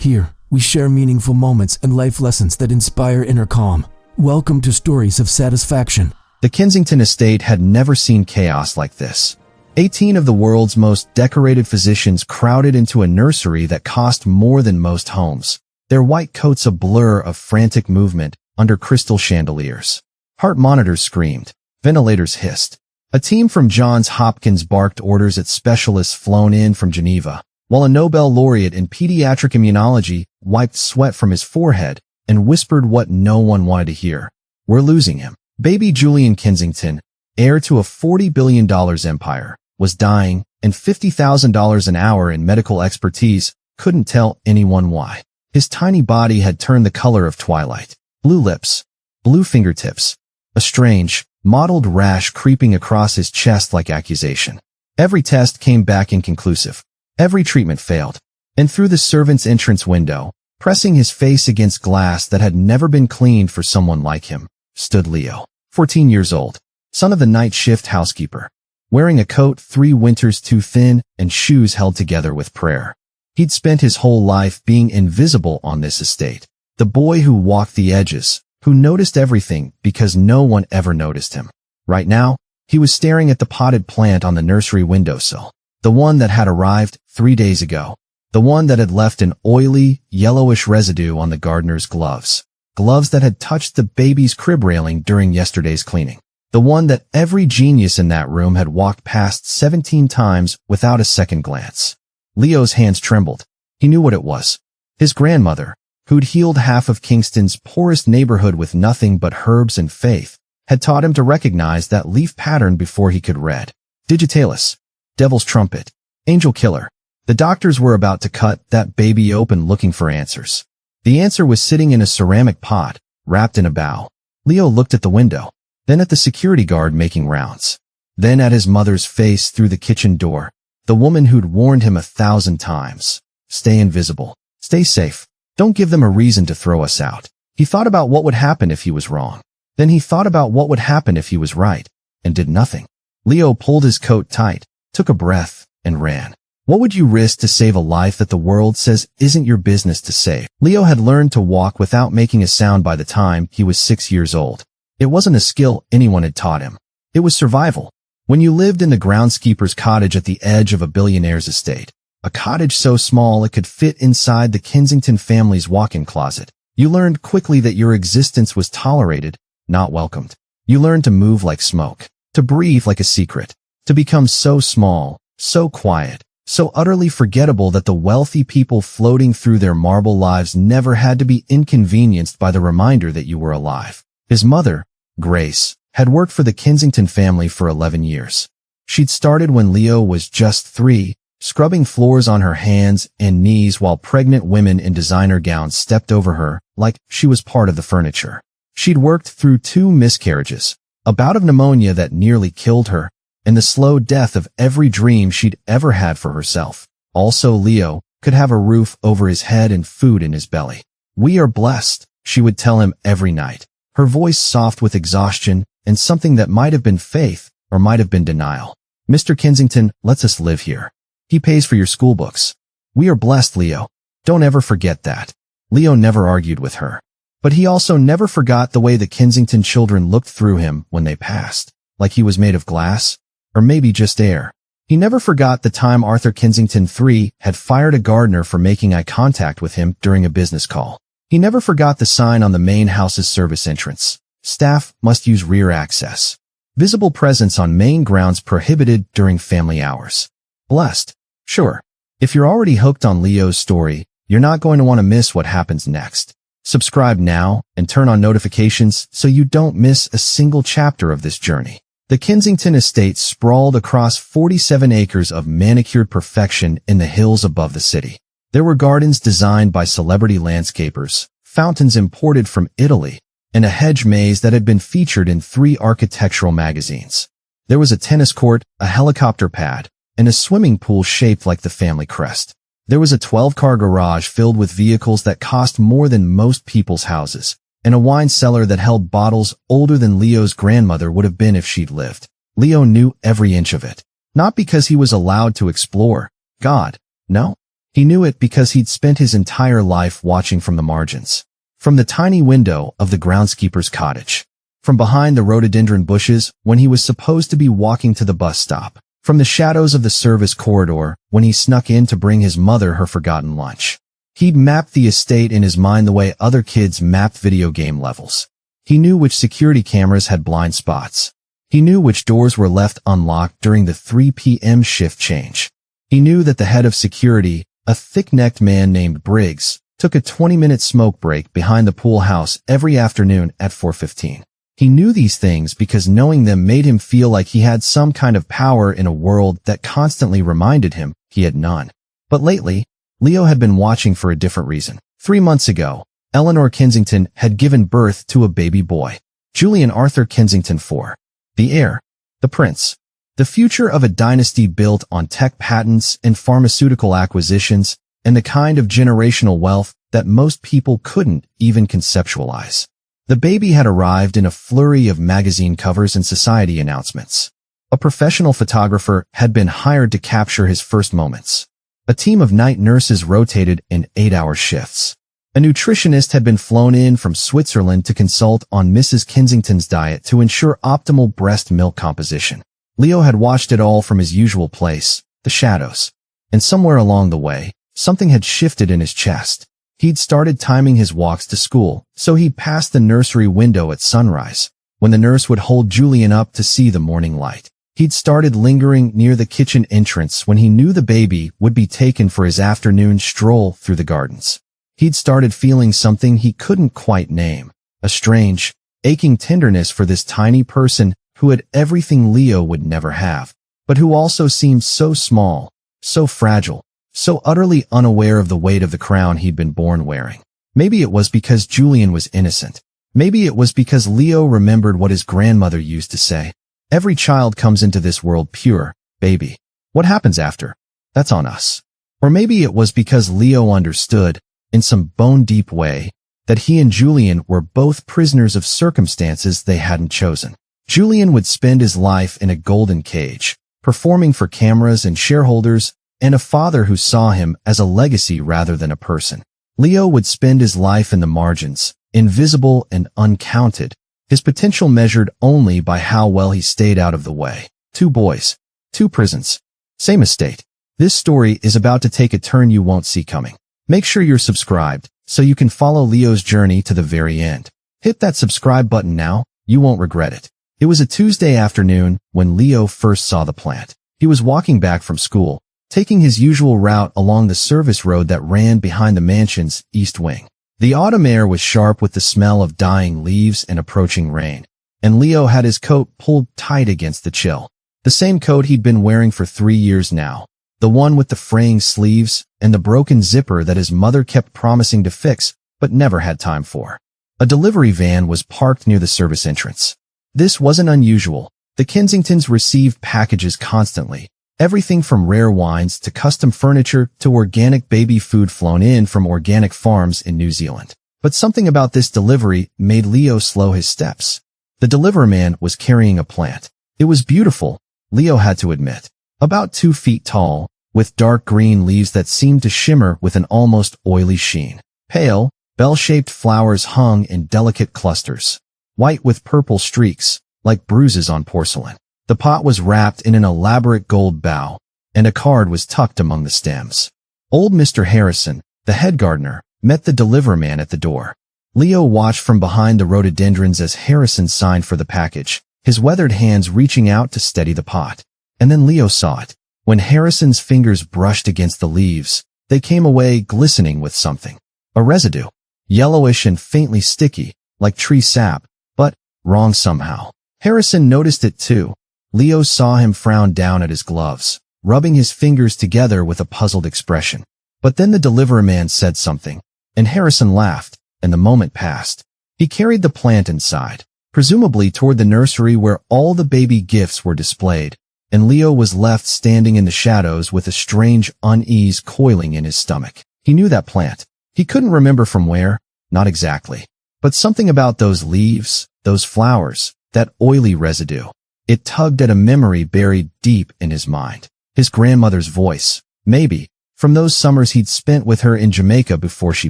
Here, we share meaningful moments and life lessons that inspire inner calm. Welcome to Stories of Satisfaction. The Kensington estate had never seen chaos like this. 18 of the world's most decorated physicians crowded into a nursery that cost more than most homes, their white coats a blur of frantic movement under crystal chandeliers. Heart monitors screamed. Ventilators hissed. A team from Johns Hopkins barked orders at specialists flown in from Geneva, while a Nobel laureate in pediatric immunology wiped sweat from his forehead and whispered what no one wanted to hear. "We're losing him." Baby Julian Kensington, heir to a $40 billion empire, was dying, and $50,000 an hour in medical expertise couldn't tell anyone why. His tiny body had turned the color of twilight. Blue lips, blue fingertips, a strange, mottled rash creeping across his chest like accusation. Every test came back inconclusive. Every treatment failed. And through the servant's entrance window, pressing his face against glass that had never been cleaned for someone like him, stood Leo, 14 years old, son of the night shift housekeeper, wearing a coat 3 winters too thin and shoes held together with prayer. He'd spent his whole life being invisible on this estate, the boy who walked the edges, who noticed everything because no one ever noticed him. Right now, he was staring at the potted plant on the nursery windowsill, the one that had arrived 3 days ago, the one that had left an oily, yellowish residue on the gardener's gloves that had touched the baby's crib railing during yesterday's cleaning, the one that every genius in that room had walked past 17 times without a second glance. Leo's hands trembled. He knew what it was. His grandmother, who'd healed half of Kingston's poorest neighborhood with nothing but herbs and faith, had taught him to recognize that leaf pattern before he could read. Digitalis, devil's trumpet, angel killer. The doctors were about to cut that baby open looking for answers. The answer was sitting in a ceramic pot, wrapped in a bough. Leo looked at the window, then at the security guard making rounds, then at his mother's face through the kitchen door, the woman who'd warned him 1,000 times. Stay invisible. Stay safe. Don't give them a reason to throw us out. He thought about what would happen if he was wrong. Then he thought about what would happen if he was right, and did nothing. Leo pulled his coat tight, took a breath, and ran. What would you risk to save a life that the world says isn't your business to save? Leo had learned to walk without making a sound by the time he was 6 years old. It wasn't a skill anyone had taught him. It was survival. When you lived in the groundskeeper's cottage at the edge of a billionaire's estate, a cottage so small it could fit inside the Kensington family's walk-in closet, you learned quickly that your existence was tolerated, not welcomed. You learned to move like smoke, to breathe like a secret, to become so small, so quiet, so utterly forgettable that the wealthy people floating through their marble lives never had to be inconvenienced by the reminder that you were alive. His mother, Grace, had worked for the Kensington family for 11 years. She'd started when Leo was just 3, scrubbing floors on her hands and knees while pregnant women in designer gowns stepped over her like she was part of the furniture. She'd worked through 2 miscarriages, a bout of pneumonia that nearly killed her, and the slow death of every dream she'd ever had for herself. Also, Leo could have a roof over his head and food in his belly. "We are blessed," she would tell him every night, her voice soft with exhaustion and something that might have been faith or might have been denial. "Mr. Kensington lets us live here. He pays for your school books. We are blessed, Leo. Don't ever forget that." Leo never argued with her. But he also never forgot the way the Kensington children looked through him when they passed, like he was made of glass, or maybe just air. He never forgot the time Arthur Kensington III had fired a gardener for making eye contact with him during a business call. He never forgot the sign on the main house's service entrance. Staff must use rear access. Visible presence on main grounds prohibited during family hours. Blessed. Sure. If you're already hooked on Leo's story, you're not going to want to miss what happens next. Subscribe now and turn on notifications so you don't miss a single chapter of this journey. The Kensington estate sprawled across 47 acres of manicured perfection in the hills above the city. There were gardens designed by celebrity landscapers, fountains imported from Italy, and a hedge maze that had been featured in 3 architectural magazines. There was a tennis court, a helicopter pad, and a swimming pool shaped like the family crest. There was a 12-car garage filled with vehicles that cost more than most people's houses, and a wine cellar that held bottles older than Leo's grandmother would have been if she'd lived. Leo knew every inch of it. Not because he was allowed to explore. God, no. He knew it because he'd spent his entire life watching from the margins. From the tiny window of the groundskeeper's cottage. From behind the rhododendron bushes when he was supposed to be walking to the bus stop. From the shadows of the service corridor when he snuck in to bring his mother her forgotten lunch. He'd mapped the estate in his mind the way other kids mapped video game levels. He knew which security cameras had blind spots. He knew which doors were left unlocked during the 3 p.m. shift change. He knew that the head of security, a thick-necked man named Briggs, took a 20-minute smoke break behind the pool house every afternoon at 4:15. He knew these things because knowing them made him feel like he had some kind of power in a world that constantly reminded him he had none. But lately, Leo had been watching for a different reason. 3 months ago, Eleanor Kensington had given birth to a baby boy, Julian Arthur Kensington IV. The heir, the prince, the future of a dynasty built on tech patents and pharmaceutical acquisitions, and the kind of generational wealth that most people couldn't even conceptualize. The baby had arrived in a flurry of magazine covers and society announcements. A professional photographer had been hired to capture his first moments. A team of night nurses rotated in 8-hour shifts. A nutritionist had been flown in from Switzerland to consult on Mrs. Kensington's diet to ensure optimal breast milk composition. Leo had watched it all from his usual place, the shadows. And somewhere along the way, something had shifted in his chest. He'd started timing his walks to school, so he'd pass the nursery window at sunrise, when the nurse would hold Julian up to see the morning light. He'd started lingering near the kitchen entrance when he knew the baby would be taken for his afternoon stroll through the gardens. He'd started feeling something he couldn't quite name, a strange, aching tenderness for this tiny person who had everything Leo would never have, but who also seemed so small, so fragile, so utterly unaware of the weight of the crown he'd been born wearing. Maybe it was because Julian was innocent. Maybe it was because Leo remembered what his grandmother used to say. Every child comes into this world pure, baby. What happens after? That's on us. Or maybe it was because Leo understood, in some bone-deep way, that he and Julian were both prisoners of circumstances they hadn't chosen. Julian would spend his life in a golden cage, performing for cameras and shareholders, and a father who saw him as a legacy rather than a person. Leo would spend his life in the margins, invisible and uncounted, his potential measured only by how well he stayed out of the way. 2 boys, 2 prisons, same estate. This story is about to take a turn you won't see coming. Make sure you're subscribed so you can follow Leo's journey to the very end. Hit that subscribe button now, you won't regret it. It was a Tuesday afternoon when Leo first saw the plant. He was walking back from school, taking his usual route along the service road that ran behind the mansion's east wing. The autumn air was sharp with the smell of dying leaves and approaching rain, and Leo had his coat pulled tight against the chill. The same coat he'd been wearing for 3 years now, the one with the fraying sleeves and the broken zipper that his mother kept promising to fix but never had time for. A delivery van was parked near the service entrance. This wasn't unusual. The Kensingtons received packages constantly. Everything from rare wines to custom furniture to organic baby food flown in from organic farms in New Zealand. But something about this delivery made Leo slow his steps. The deliveryman was carrying a plant. It was beautiful, Leo had to admit. About 2 feet tall, with dark green leaves that seemed to shimmer with an almost oily sheen. Pale, bell-shaped flowers hung in delicate clusters, white with purple streaks, like bruises on porcelain. The pot was wrapped in an elaborate gold bough, and a card was tucked among the stems. Old Mr. Harrison, the head gardener, met the deliverman at the door. Leo watched from behind the rhododendrons as Harrison signed for the package, his weathered hands reaching out to steady the pot. And then Leo saw it. When Harrison's fingers brushed against the leaves, they came away glistening with something. A residue. Yellowish and faintly sticky, like tree sap, but wrong somehow. Harrison noticed it too. Leo saw him frown down at his gloves, rubbing his fingers together with a puzzled expression. But then the deliveryman said something, and Harrison laughed, and the moment passed. He carried the plant inside, presumably toward the nursery where all the baby gifts were displayed, and Leo was left standing in the shadows with a strange unease coiling in his stomach. He knew that plant. He couldn't remember from where, not exactly. But something about those leaves, those flowers, that oily residue. It tugged at a memory buried deep in his mind. His grandmother's voice, maybe, from those summers he'd spent with her in Jamaica before she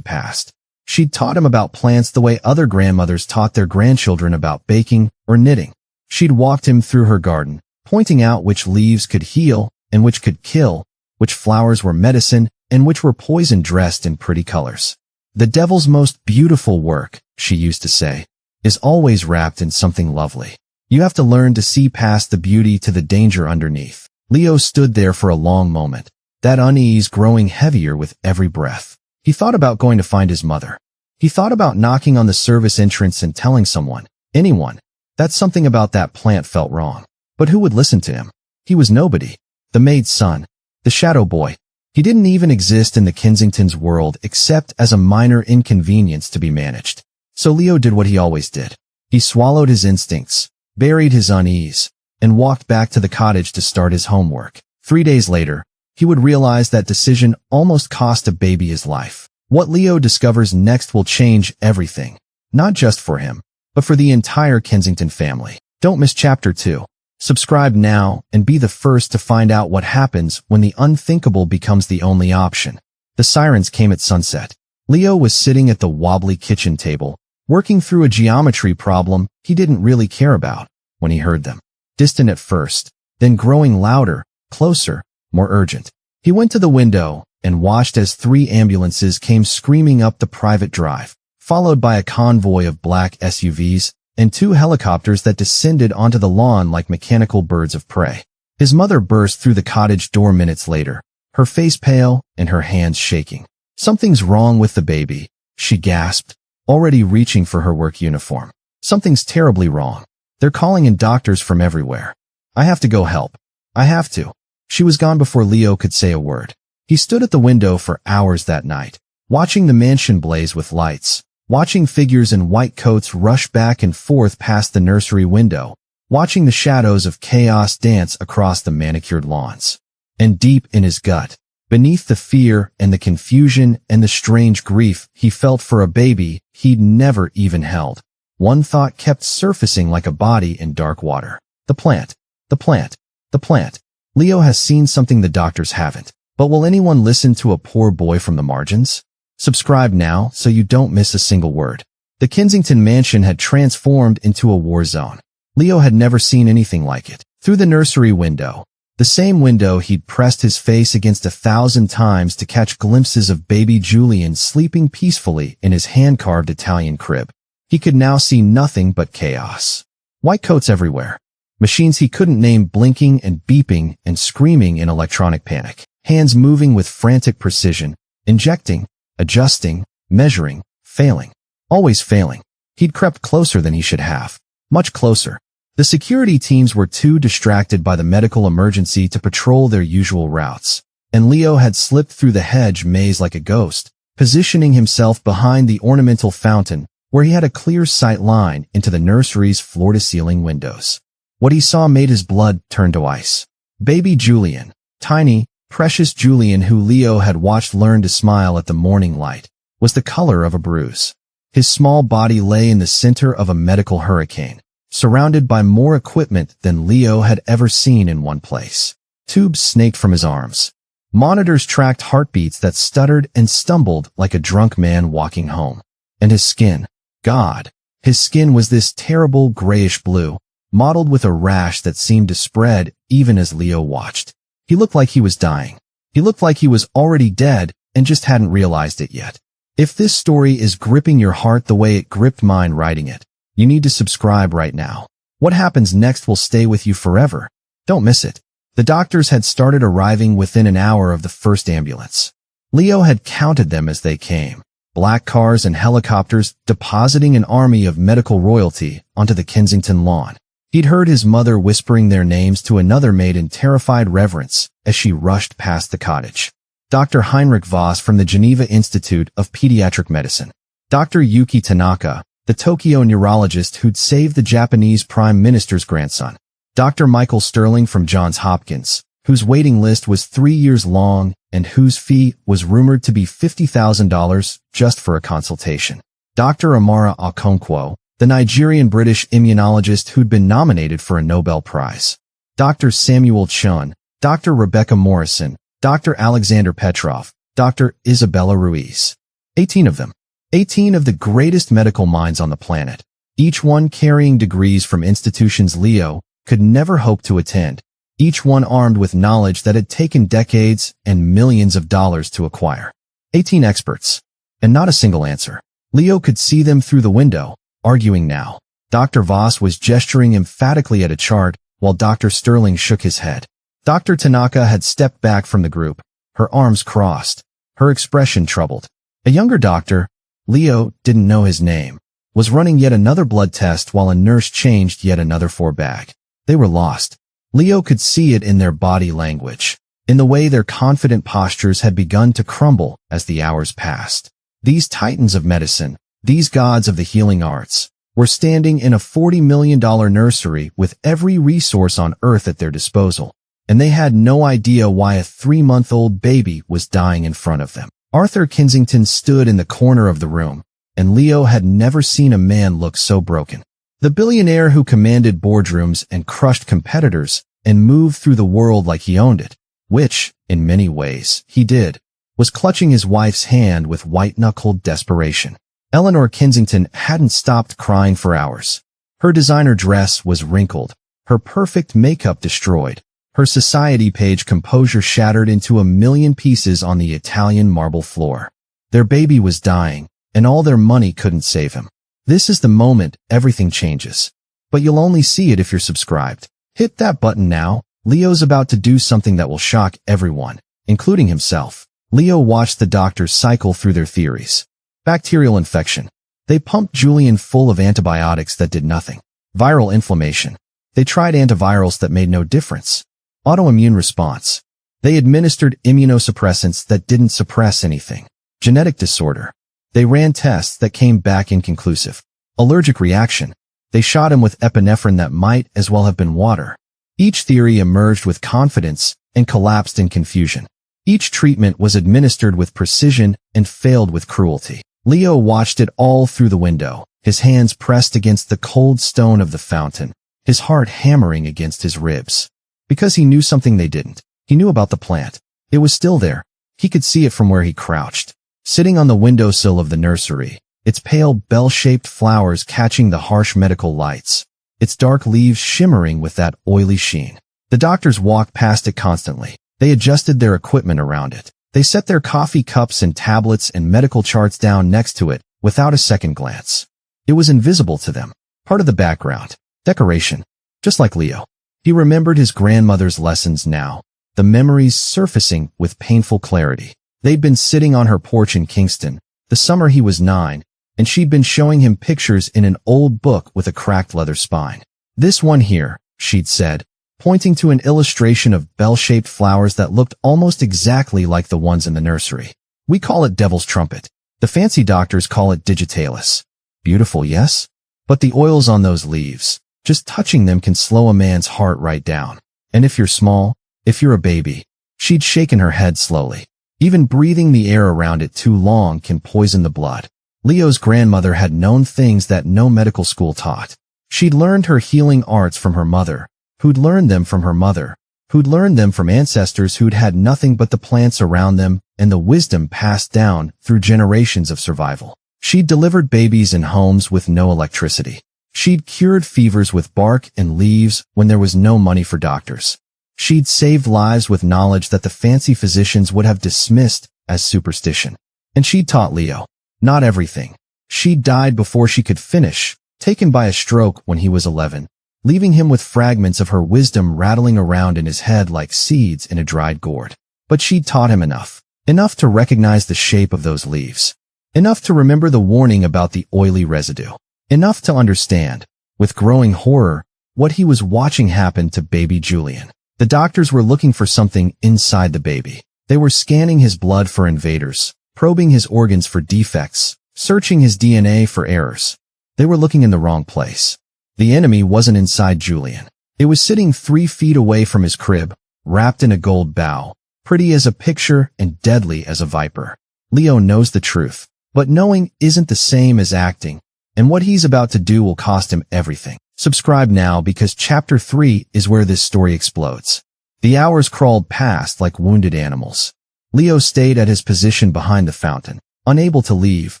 passed. She'd taught him about plants the way other grandmothers taught their grandchildren about baking or knitting. She'd walked him through her garden, pointing out which leaves could heal and which could kill, which flowers were medicine and which were poison dressed in pretty colors. The devil's most beautiful work, she used to say, is always wrapped in something lovely. You have to learn to see past the beauty to the danger underneath. Leo stood there for a long moment, that unease growing heavier with every breath. He thought about going to find his mother. He thought about knocking on the service entrance and telling someone, anyone, that something about that plant felt wrong. But who would listen to him? He was nobody. The maid's son. The shadow boy. He didn't even exist in the Kensington's world except as a minor inconvenience to be managed. So Leo did what he always did. He swallowed his instincts, buried his unease, and walked back to the cottage to start his homework. 3 days later, he would realize that decision almost cost a baby his life. What Leo discovers next will change everything, not just for him, but for the entire Kensington family. Don't miss Chapter 2. Subscribe now and be the first to find out what happens when the unthinkable becomes the only option. The sirens came at sunset. Leo was sitting at the wobbly kitchen table, working through a geometry problem he didn't really care about, when he heard them. Distant at first, then growing louder, closer, more urgent. He went to the window and watched as 3 ambulances came screaming up the private drive, followed by a convoy of black SUVs and 2 helicopters that descended onto the lawn like mechanical birds of prey. His mother burst through the cottage door minutes later, her face pale and her hands shaking. "Something's wrong with the baby," she gasped, already reaching for her work uniform. "Something's terribly wrong. They're calling in doctors from everywhere. I have to go help. I have to." She was gone before Leo could say a word. He stood at the window for hours that night, watching the mansion blaze with lights, watching figures in white coats rush back and forth past the nursery window, watching the shadows of chaos dance across the manicured lawns. And deep in his gut, beneath the fear and the confusion and the strange grief he felt for a baby he'd never even held, one thought kept surfacing like a body in dark water. The plant. The plant. The plant. Leo has seen something the doctors haven't. But will anyone listen to a poor boy from the margins? Subscribe now so you don't miss a single word. The Kensington mansion had transformed into a war zone. Leo had never seen anything like it. Through the nursery window, the same window he'd pressed his face against 1,000 times to catch glimpses of baby Julian sleeping peacefully in his hand-carved Italian crib, he could now see nothing but chaos. White coats everywhere. Machines he couldn't name blinking and beeping and screaming in electronic panic. Hands moving with frantic precision, injecting, adjusting, measuring, failing. Always failing. He'd crept closer than he should have. Much closer. The security teams were too distracted by the medical emergency to patrol their usual routes, and Leo had slipped through the hedge maze like a ghost, positioning himself behind the ornamental fountain where he had a clear sight line into the nursery's floor-to-ceiling windows. What he saw made his blood turn to ice. Baby Julian. Tiny, precious Julian, who Leo had watched learn to smile at the morning light, was the color of a bruise. His small body lay in the center of a medical hurricane, surrounded by more equipment than Leo had ever seen in one place. Tubes snaked from his arms. Monitors tracked heartbeats that stuttered and stumbled like a drunk man walking home. And his skin. God. His skin was this terrible grayish blue, mottled with a rash that seemed to spread even as Leo watched. He looked like he was dying. He looked like he was already dead and just hadn't realized it yet. If this story is gripping your heart the way it gripped mine writing it, you need to subscribe right now. What happens next will stay with you forever. Don't miss it. The doctors had started arriving within an hour of the first ambulance. Leo had counted them as they came. Black cars and helicopters depositing an army of medical royalty onto the Kensington lawn. He'd heard his mother whispering their names to another maid in terrified reverence as she rushed past the cottage. Dr. Heinrich Voss from the Geneva Institute of Pediatric Medicine. Dr. Yuki Tanaka, the Tokyo neurologist who'd saved the Japanese Prime Minister's grandson. Dr. Michael Sterling from Johns Hopkins, whose waiting list was 3 years long and whose fee was rumored to be $50,000 just for a consultation. Dr. Amara Okonkwo, the Nigerian-British immunologist who'd been nominated for a Nobel Prize. Dr. Samuel Chun, Dr. Rebecca Morrison, Dr. Alexander Petrov, Dr. Isabella Ruiz. 18 of them. 18 of the greatest medical minds on the planet, each one carrying degrees from institutions Leo could never hope to attend, each one armed with knowledge that had taken decades and millions of dollars to acquire. 18 experts. And not a single answer. Leo could see them through the window, arguing now. Dr. Voss was gesturing emphatically at a chart, while Dr. Sterling shook his head. Dr. Tanaka had stepped back from the group, her arms crossed, her expression troubled. A younger doctor, Leo didn't know his name, was running yet another blood test while a nurse changed yet another bag. They were lost. Leo could see it in their body language, in the way their confident postures had begun to crumble as the hours passed. These titans of medicine, these gods of the healing arts, were standing in a $40 million nursery with every resource on earth at their disposal, and they had no idea why a 3-month-old baby was dying in front of them. Arthur Kensington stood in the corner of the room, and Leo had never seen a man look so broken. The billionaire who commanded boardrooms and crushed competitors and moved through the world like he owned it, which, in many ways, he did, was clutching his wife's hand with white-knuckled desperation. Eleanor Kensington hadn't stopped crying for hours. Her designer dress was wrinkled, her perfect makeup destroyed, her society page composure shattered into a million pieces on the Italian marble floor. Their baby was dying, and all their money couldn't save him. This is the moment everything changes. But you'll only see it if you're subscribed. Hit that button now. Leo's about to do something that will shock everyone, including himself. Leo watched the doctors cycle through their theories. Bacterial infection. They pumped Julian full of antibiotics that did nothing. Viral inflammation. They tried antivirals that made no difference. Autoimmune response. They administered immunosuppressants that didn't suppress anything. Genetic disorder. They ran tests that came back inconclusive. Allergic reaction. They shot him with epinephrine that might as well have been water. Each theory emerged with confidence and collapsed in confusion. Each treatment was administered with precision and failed with cruelty. Leo watched it all through the window, his hands pressed against the cold stone of the fountain, his heart hammering against his ribs. Because he knew something they didn't. He knew about the plant. It was still there. He could see it from where he crouched, sitting on the windowsill of the nursery, its pale bell-shaped flowers catching the harsh medical lights, its dark leaves shimmering with that oily sheen. The doctors walked past it constantly. They adjusted their equipment around it. They set their coffee cups and tablets and medical charts down next to it without a second glance. It was invisible to them, part of the background, decoration, just like Leo. He remembered his grandmother's lessons now, the memories surfacing with painful clarity. They'd been sitting on her porch in Kingston, the summer he was 9, and she'd been showing him pictures in an old book with a cracked leather spine. This one here, she'd said, pointing to an illustration of bell-shaped flowers that looked almost exactly like the ones in the nursery. We call it devil's trumpet. The fancy doctors call it digitalis. Beautiful, yes? But the oils on those leaves, just touching them can slow a man's heart right down. And if you're small, if you're a baby, she'd shaken her head slowly. Even breathing the air around it too long can poison the blood. Leo's grandmother had known things that no medical school taught. She'd learned her healing arts from her mother, who'd learned them from her mother, who'd learned them from ancestors who'd had nothing but the plants around them and the wisdom passed down through generations of survival. She'd delivered babies in homes with no electricity. She'd cured fevers with bark and leaves when there was no money for doctors. She'd saved lives with knowledge that the fancy physicians would have dismissed as superstition. And she'd taught Leo. Not everything. She died before she could finish, taken by a stroke when he was 11, leaving him with fragments of her wisdom rattling around in his head like seeds in a dried gourd. But she'd taught him enough. Enough to recognize the shape of those leaves. Enough to remember the warning about the oily residue. Enough to understand, with growing horror, what he was watching happen to baby Julian. The doctors were looking for something inside the baby. They were scanning his blood for invaders, probing his organs for defects, searching his DNA for errors. They were looking in the wrong place. The enemy wasn't inside Julian. It was sitting 3 feet away from his crib, wrapped in a gold bow, pretty as a picture and deadly as a viper. Leo knows the truth, but knowing isn't the same as acting, and what he's about to do will cost him everything. Subscribe now because Chapter 3 is where this story explodes. The hours crawled past like wounded animals. Leo stayed at his position behind the fountain, unable to leave,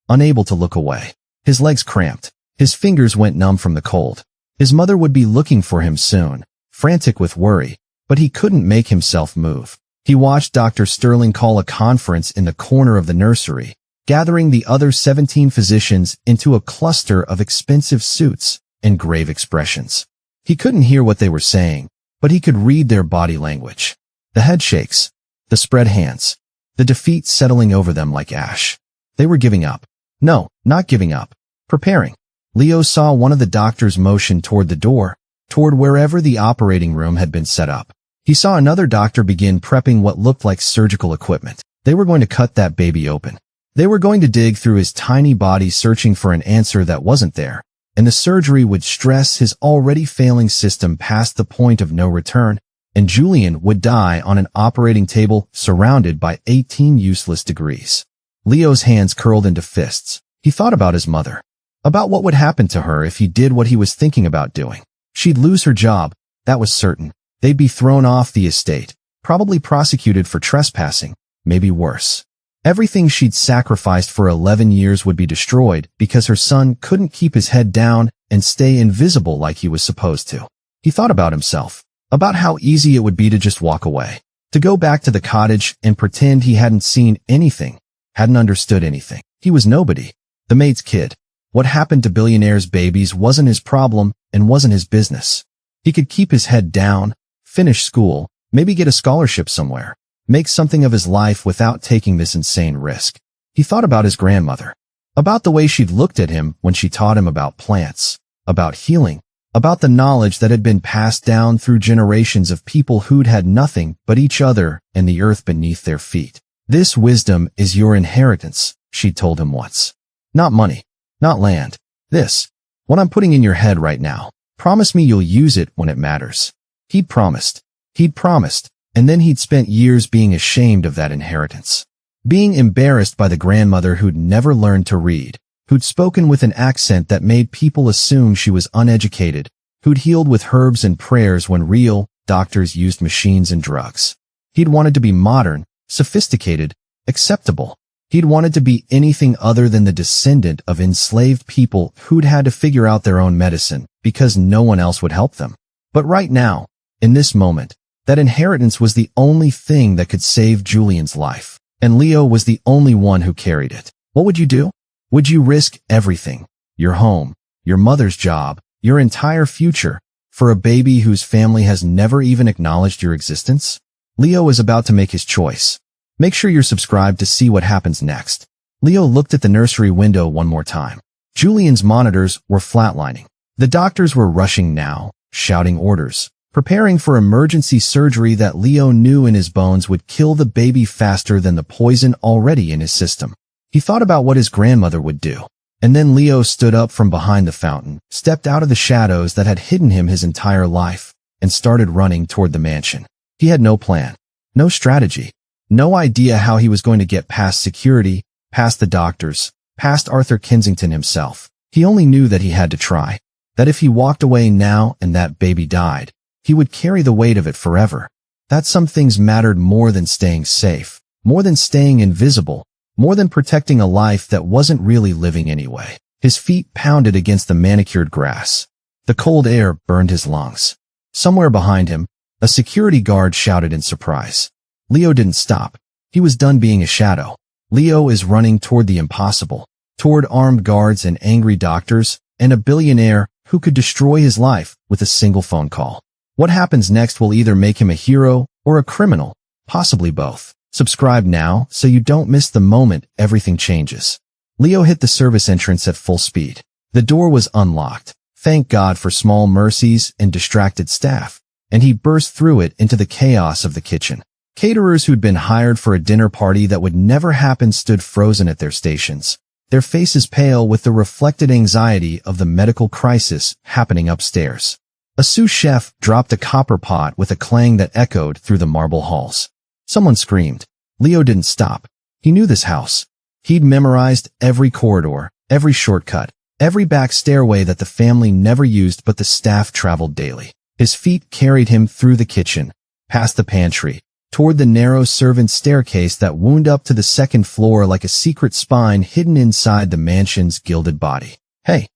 unable to look away. His legs cramped. His fingers went numb from the cold. His mother would be looking for him soon, frantic with worry, but he couldn't make himself move. He watched Dr. Sterling call a conference in the corner of the nursery, gathering the other 17 physicians into a cluster of expensive suits and grave expressions. He couldn't hear what they were saying, but he could read their body language. The head shakes, the spread hands, the defeat settling over them like ash. They were giving up. No, not giving up. Preparing. Leo saw one of the doctors motion toward the door, toward wherever the operating room had been set up. He saw another doctor begin prepping what looked like surgical equipment. They were going to cut that baby open. They were going to dig through his tiny body searching for an answer that wasn't there, and the surgery would stress his already failing system past the point of no return, and Julian would die on an operating table surrounded by 18 useless degrees. Leo's hands curled into fists. He thought about his mother, about what would happen to her if he did what he was thinking about doing. She'd lose her job, that was certain. They'd be thrown off the estate, probably prosecuted for trespassing, maybe worse. Everything she'd sacrificed for 11 years would be destroyed because her son couldn't keep his head down and stay invisible like he was supposed to. He thought about himself, about how easy it would be to just walk away, to go back to the cottage and pretend he hadn't seen anything, hadn't understood anything. He was nobody, the maid's kid. What happened to Billionaire's babies wasn't his problem and wasn't his business. He could keep his head down, finish school, maybe get a scholarship somewhere, make something of his life without taking this insane risk. He thought about his grandmother, about the way she'd looked at him when she taught him about plants, about healing, about the knowledge that had been passed down through generations of people who'd had nothing but each other and the earth beneath their feet. This wisdom is your inheritance, she told him once. Not money, not land. This, what I'm putting in your head right now. Promise me you'll use it when it matters. He'd promised, and then he'd spent years being ashamed of that inheritance. Being embarrassed by the grandmother who'd never learned to read, who'd spoken with an accent that made people assume she was uneducated, who'd healed with herbs and prayers when real doctors used machines and drugs. He'd wanted to be modern, sophisticated, acceptable. He'd wanted to be anything other than the descendant of enslaved people who'd had to figure out their own medicine because no one else would help them. But right now, in this moment, that inheritance was the only thing that could save Julian's life, and Leo was the only one who carried it. What would you do? Would you risk everything, your home, your mother's job, your entire future, for a baby whose family has never even acknowledged your existence? Leo is about to make his choice. Make sure you're subscribed to see what happens next. Leo looked at the nursery window one more time. Julian's monitors were flatlining. The doctors were rushing now, shouting orders, preparing for emergency surgery that Leo knew in his bones would kill the baby faster than the poison already in his system. He thought about what his grandmother would do. And then Leo stood up from behind the fountain, stepped out of the shadows that had hidden him his entire life, and started running toward the mansion. He had no plan, no strategy, no idea how he was going to get past security, past the doctors, past Arthur Kensington himself. He only knew that he had to try, that if he walked away now and that baby died, he would carry the weight of it forever. That some things mattered more than staying safe, more than staying invisible, more than protecting a life that wasn't really living anyway. His feet pounded against the manicured grass. The cold air burned his lungs. Somewhere behind him, a security guard shouted in surprise. Leo didn't stop. He was done being a shadow. Leo is running toward the impossible, toward armed guards and angry doctors, and a billionaire who could destroy his life with a single phone call. What happens next will either make him a hero or a criminal, possibly both. Subscribe now so you don't miss the moment everything changes. Leo hit the service entrance at full speed. The door was unlocked. Thank God for small mercies and distracted staff. And he burst through it into the chaos of the kitchen. Caterers who'd been hired for a dinner party that would never happen stood frozen at their stations, their faces pale with the reflected anxiety of the medical crisis happening upstairs. A sous chef dropped a copper pot with a clang that echoed through the marble halls. Someone screamed. Leo didn't stop. He knew this house. He'd memorized every corridor, every shortcut, every back stairway that the family never used but the staff traveled daily. His feet carried him through the kitchen, past the pantry, toward the narrow servant staircase that wound up to the second floor like a secret spine hidden inside the mansion's gilded body. Hey,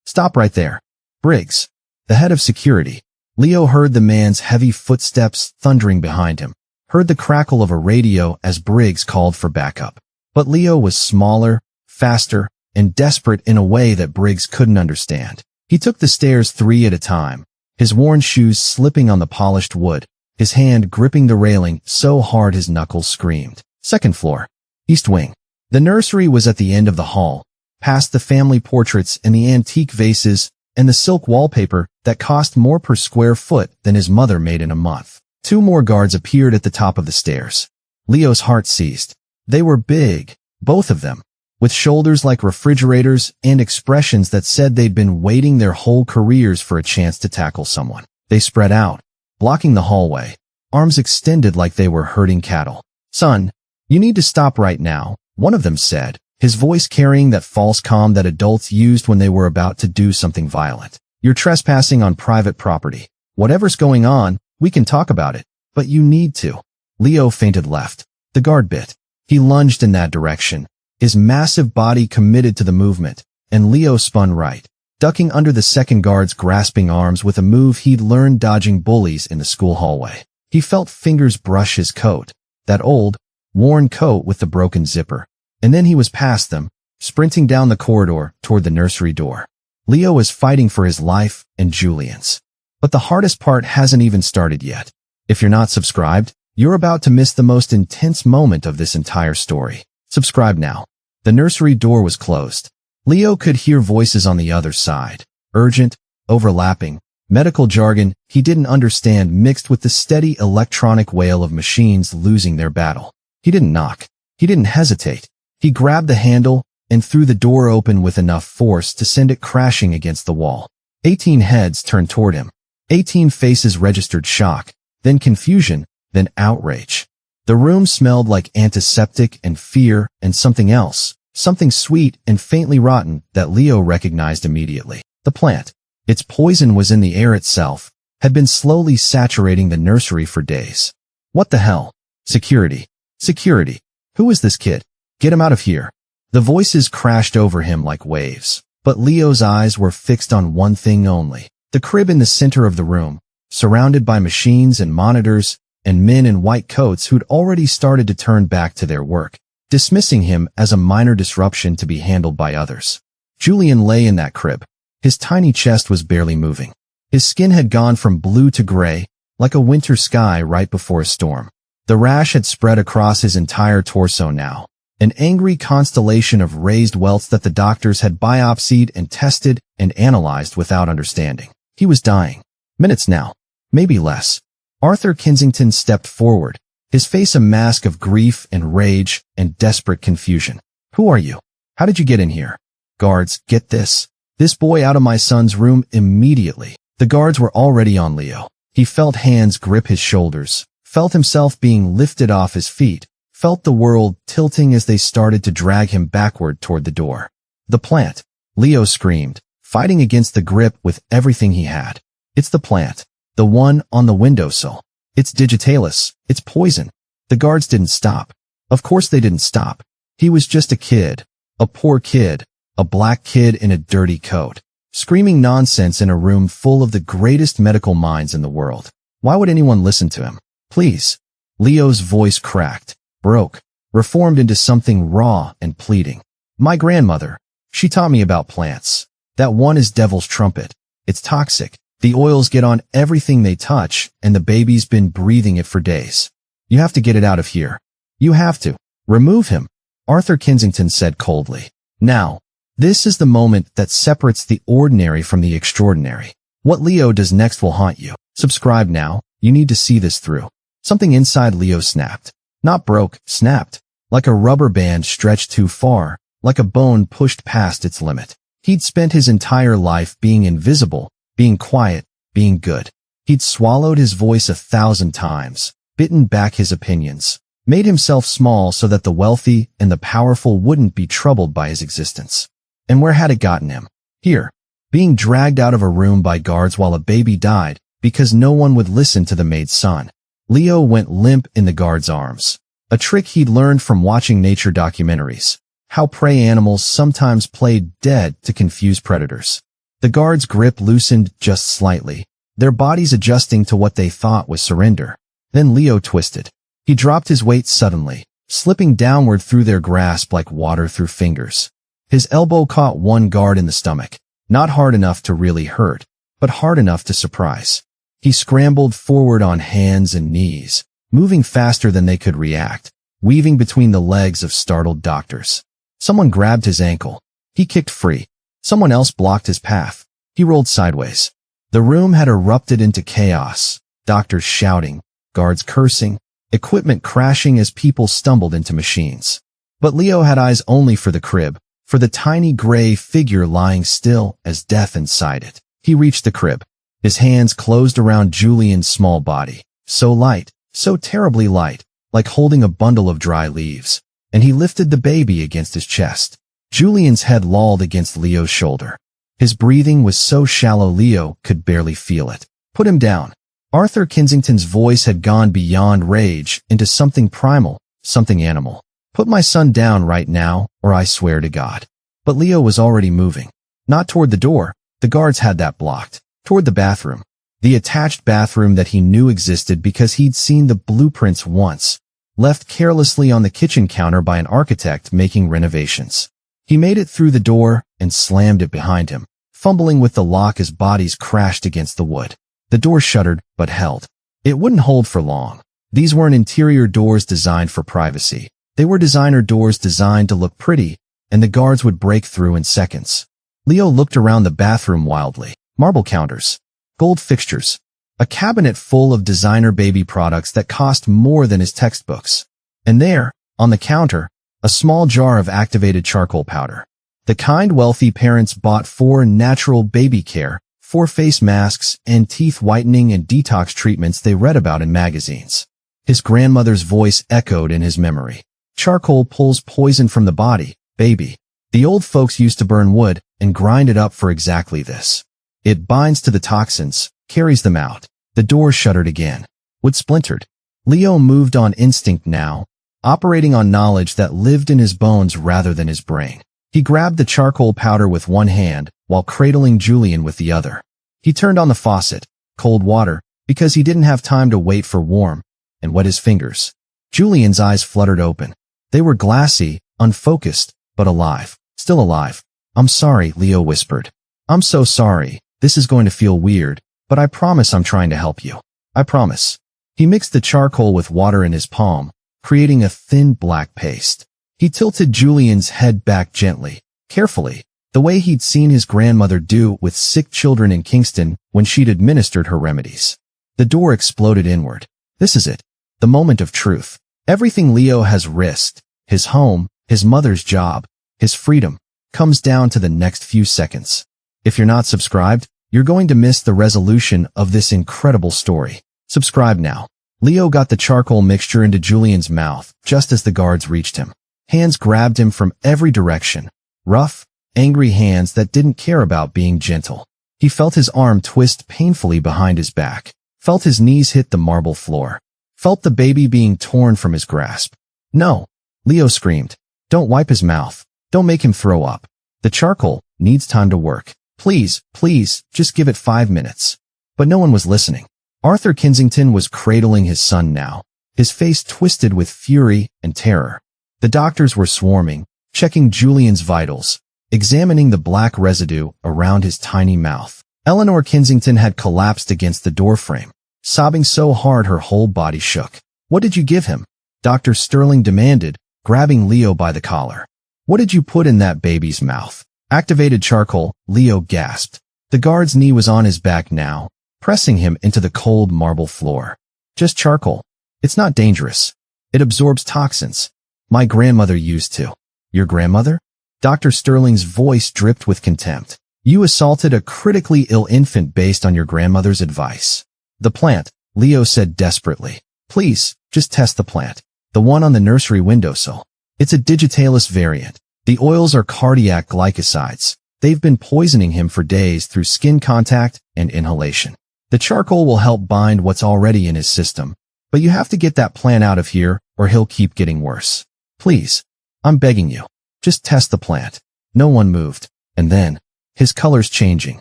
stop right there. Briggs, the head of security. Leo heard the man's heavy footsteps thundering behind him, heard the crackle of a radio as Briggs called for backup. But Leo was smaller, faster, and desperate in a way that Briggs couldn't understand. He took the stairs 3 at a time, his worn shoes slipping on the polished wood, his hand gripping the railing so hard his knuckles screamed. Second floor. East wing. The nursery was at the end of the hall, past the family portraits and the antique vases and the silk wallpaper that cost more per square foot than his mother made in a month. 2 more guards appeared at the top of the stairs. Leo's heart seized. They were big, both of them, with shoulders like refrigerators and expressions that said they'd been waiting their whole careers for a chance to tackle someone. They spread out, blocking the hallway, arms extended like they were herding cattle. "Son, you need to stop right now," one of them said, his voice carrying that false calm that adults used when they were about to do something violent. "You're trespassing on private property. Whatever's going on, we can talk about it, but you need to." Leo feinted left. The guard bit. He lunged in that direction, his massive body committed to the movement, and Leo spun right, ducking under the second guard's grasping arms with a move he'd learned dodging bullies in the school hallway. He felt fingers brush his coat, that old, worn coat with the broken zipper, and then he was past them, sprinting down the corridor toward the nursery door. Leo is fighting for his life and Julian's. But the hardest part hasn't even started yet. If you're not subscribed, you're about to miss the most intense moment of this entire story. Subscribe now. The nursery door was closed. Leo could hear voices on the other side, urgent, overlapping, medical jargon he didn't understand mixed with the steady electronic wail of machines losing their battle. He didn't knock. He didn't hesitate. He grabbed the handle and threw the door open with enough force to send it crashing against the wall. 18 heads turned toward him. 18 faces registered shock, then confusion, then outrage. The room smelled like antiseptic and fear and something else, something sweet and faintly rotten that Leo recognized immediately. The plant. Its poison was in the air itself, had been slowly saturating the nursery for days. What the hell? Security. Security. Who is this kid? Get him out of here. The voices crashed over him like waves, but Leo's eyes were fixed on one thing only. The crib in the center of the room, surrounded by machines and monitors, and men in white coats who'd already started to turn back to their work, dismissing him as a minor disruption to be handled by others. Julian lay in that crib. His tiny chest was barely moving. His skin had gone from blue to gray, like a winter sky right before a storm. The rash had spread across his entire torso now, an angry constellation of raised welts that the doctors had biopsied and tested and analyzed without understanding. He was dying. Minutes now. Maybe less. Arthur Kensington stepped forward, his face a mask of grief and rage and desperate confusion. "Who are you? How did you get in here?" "Guards, get this. This boy out of my son's room immediately." The guards were already on Leo. He felt hands grip his shoulders, felt himself being lifted off his feet, felt the world tilting as they started to drag him backward toward the door. "The plant," Leo screamed, fighting against the grip with everything he had. "It's the plant. The one on the windowsill. It's digitalis. It's poison." The guards didn't stop. Of course they didn't stop. He was just a kid, a poor kid, a black kid in a dirty coat, screaming nonsense in a room full of the greatest medical minds in the world. Why would anyone listen to him? "Please." Leo's voice cracked, broke, reformed into something raw and pleading. "My grandmother. She taught me about plants. That one is devil's trumpet. It's toxic. The oils get on everything they touch, and the baby's been breathing it for days. You have to get it out of here. You have to. Remove him," Arthur Kensington said coldly. Now, this is the moment that separates the ordinary from the extraordinary. What Leo does next will haunt you. Subscribe now. You need to see this through. Something inside Leo snapped. Not broke, snapped. Like a rubber band stretched too far, like a bone pushed past its limit. He'd spent his entire life being invisible, being quiet, being good. He'd swallowed his voice 1,000 times, bitten back his opinions, made himself small so that the wealthy and the powerful wouldn't be troubled by his existence. And where had it gotten him? Here, being dragged out of a room by guards while a baby died because no one would listen to the maid's son. Leo went limp in the guard's arms. A trick he'd learned from watching nature documentaries. How prey animals sometimes played dead to confuse predators. The guard's grip loosened just slightly, their bodies adjusting to what they thought was surrender. Then Leo twisted. He dropped his weight suddenly, slipping downward through their grasp like water through fingers. His elbow caught one guard in the stomach, not hard enough to really hurt, but hard enough to surprise. He scrambled forward on hands and knees, moving faster than they could react, weaving between the legs of startled doctors. Someone grabbed his ankle. He kicked free. Someone else blocked his path. He rolled sideways. The room had erupted into chaos, doctors shouting, guards cursing, equipment crashing as people stumbled into machines. But Leo had eyes only for the crib, for the tiny gray figure lying still as death inside it. He reached the crib. His hands closed around Julian's small body, so light, so terribly light, like holding a bundle of dry leaves, and he lifted the baby against his chest. Julian's head lolled against Leo's shoulder. His breathing was so shallow Leo could barely feel it. Put him down. Arthur Kensington's voice had gone beyond rage into something primal, something animal. Put my son down right now, or I swear to God. But Leo was already moving. Not toward the door. The guards had that blocked. Toward the bathroom. The attached bathroom that he knew existed because he'd seen the blueprints once, left carelessly on the kitchen counter by an architect making renovations. He made it through the door and slammed it behind him, fumbling with the lock as bodies crashed against the wood. The door shuddered, but held. It wouldn't hold for long. These weren't interior doors designed for privacy. They were designer doors designed to look pretty, and the guards would break through in seconds. Leo looked around the bathroom wildly. Marble counters, gold fixtures, a cabinet full of designer baby products that cost more than his textbooks. And there, on the counter, a small jar of activated charcoal powder. The kind wealthy parents bought for natural baby care, for face masks and teeth whitening and detox treatments they read about in magazines. His grandmother's voice echoed in his memory. Charcoal pulls poison from the body, baby. The old folks used to burn wood and grind it up for exactly this. It binds to the toxins, carries them out. The door shuttered again. Wood splintered. Leo moved on instinct now, operating on knowledge that lived in his bones rather than his brain. He grabbed the charcoal powder with one hand while cradling Julian with the other. He turned on the faucet, cold water, because he didn't have time to wait for warm, and wet his fingers. Julian's eyes fluttered open. They were glassy, unfocused, but alive. Still alive. I'm sorry, Leo whispered. I'm so sorry. This is going to feel weird, but I promise I'm trying to help you. I promise. He mixed the charcoal with water in his palm, creating a thin black paste. He tilted Julian's head back gently, carefully, the way he'd seen his grandmother do with sick children in Kingston when she'd administered her remedies. The door exploded inward. This is it. The moment of truth. Everything Leo has risked, his home, his mother's job, his freedom, comes down to the next few seconds. If you're not subscribed, you're going to miss the resolution of this incredible story. Subscribe now. Leo got the charcoal mixture into Julian's mouth just as the guards reached him. Hands grabbed him from every direction. Rough, angry hands that didn't care about being gentle. He felt his arm twist painfully behind his back. Felt his knees hit the marble floor. Felt the baby being torn from his grasp. No, Leo screamed. Don't wipe his mouth. Don't make him throw up. The charcoal needs time to work. Please, please, just give it 5 minutes. But no one was listening. Arthur Kensington was cradling his son now, his face twisted with fury and terror. The doctors were swarming, checking Julian's vitals, examining the black residue around his tiny mouth. Eleanor Kensington had collapsed against the doorframe, sobbing so hard her whole body shook. What did you give him? Dr. Sterling demanded, grabbing Leo by the collar. What did you put in that baby's mouth? Activated charcoal, Leo gasped. The guard's knee was on his back now, pressing him into the cold marble floor. Just charcoal. It's not dangerous. It absorbs toxins. My grandmother used to. Your grandmother? Dr. Sterling's voice dripped with contempt. You assaulted a critically ill infant based on your grandmother's advice. The plant, Leo said desperately. Please, just test the plant. The one on the nursery windowsill. It's a digitalis variant. The oils are cardiac glycosides. They've been poisoning him for days through skin contact and inhalation. The charcoal will help bind what's already in his system, But you have to get that plant out of here or he'll keep getting worse. Please. I'm begging you. Just test the plant. No one moved. And then, his colors changing.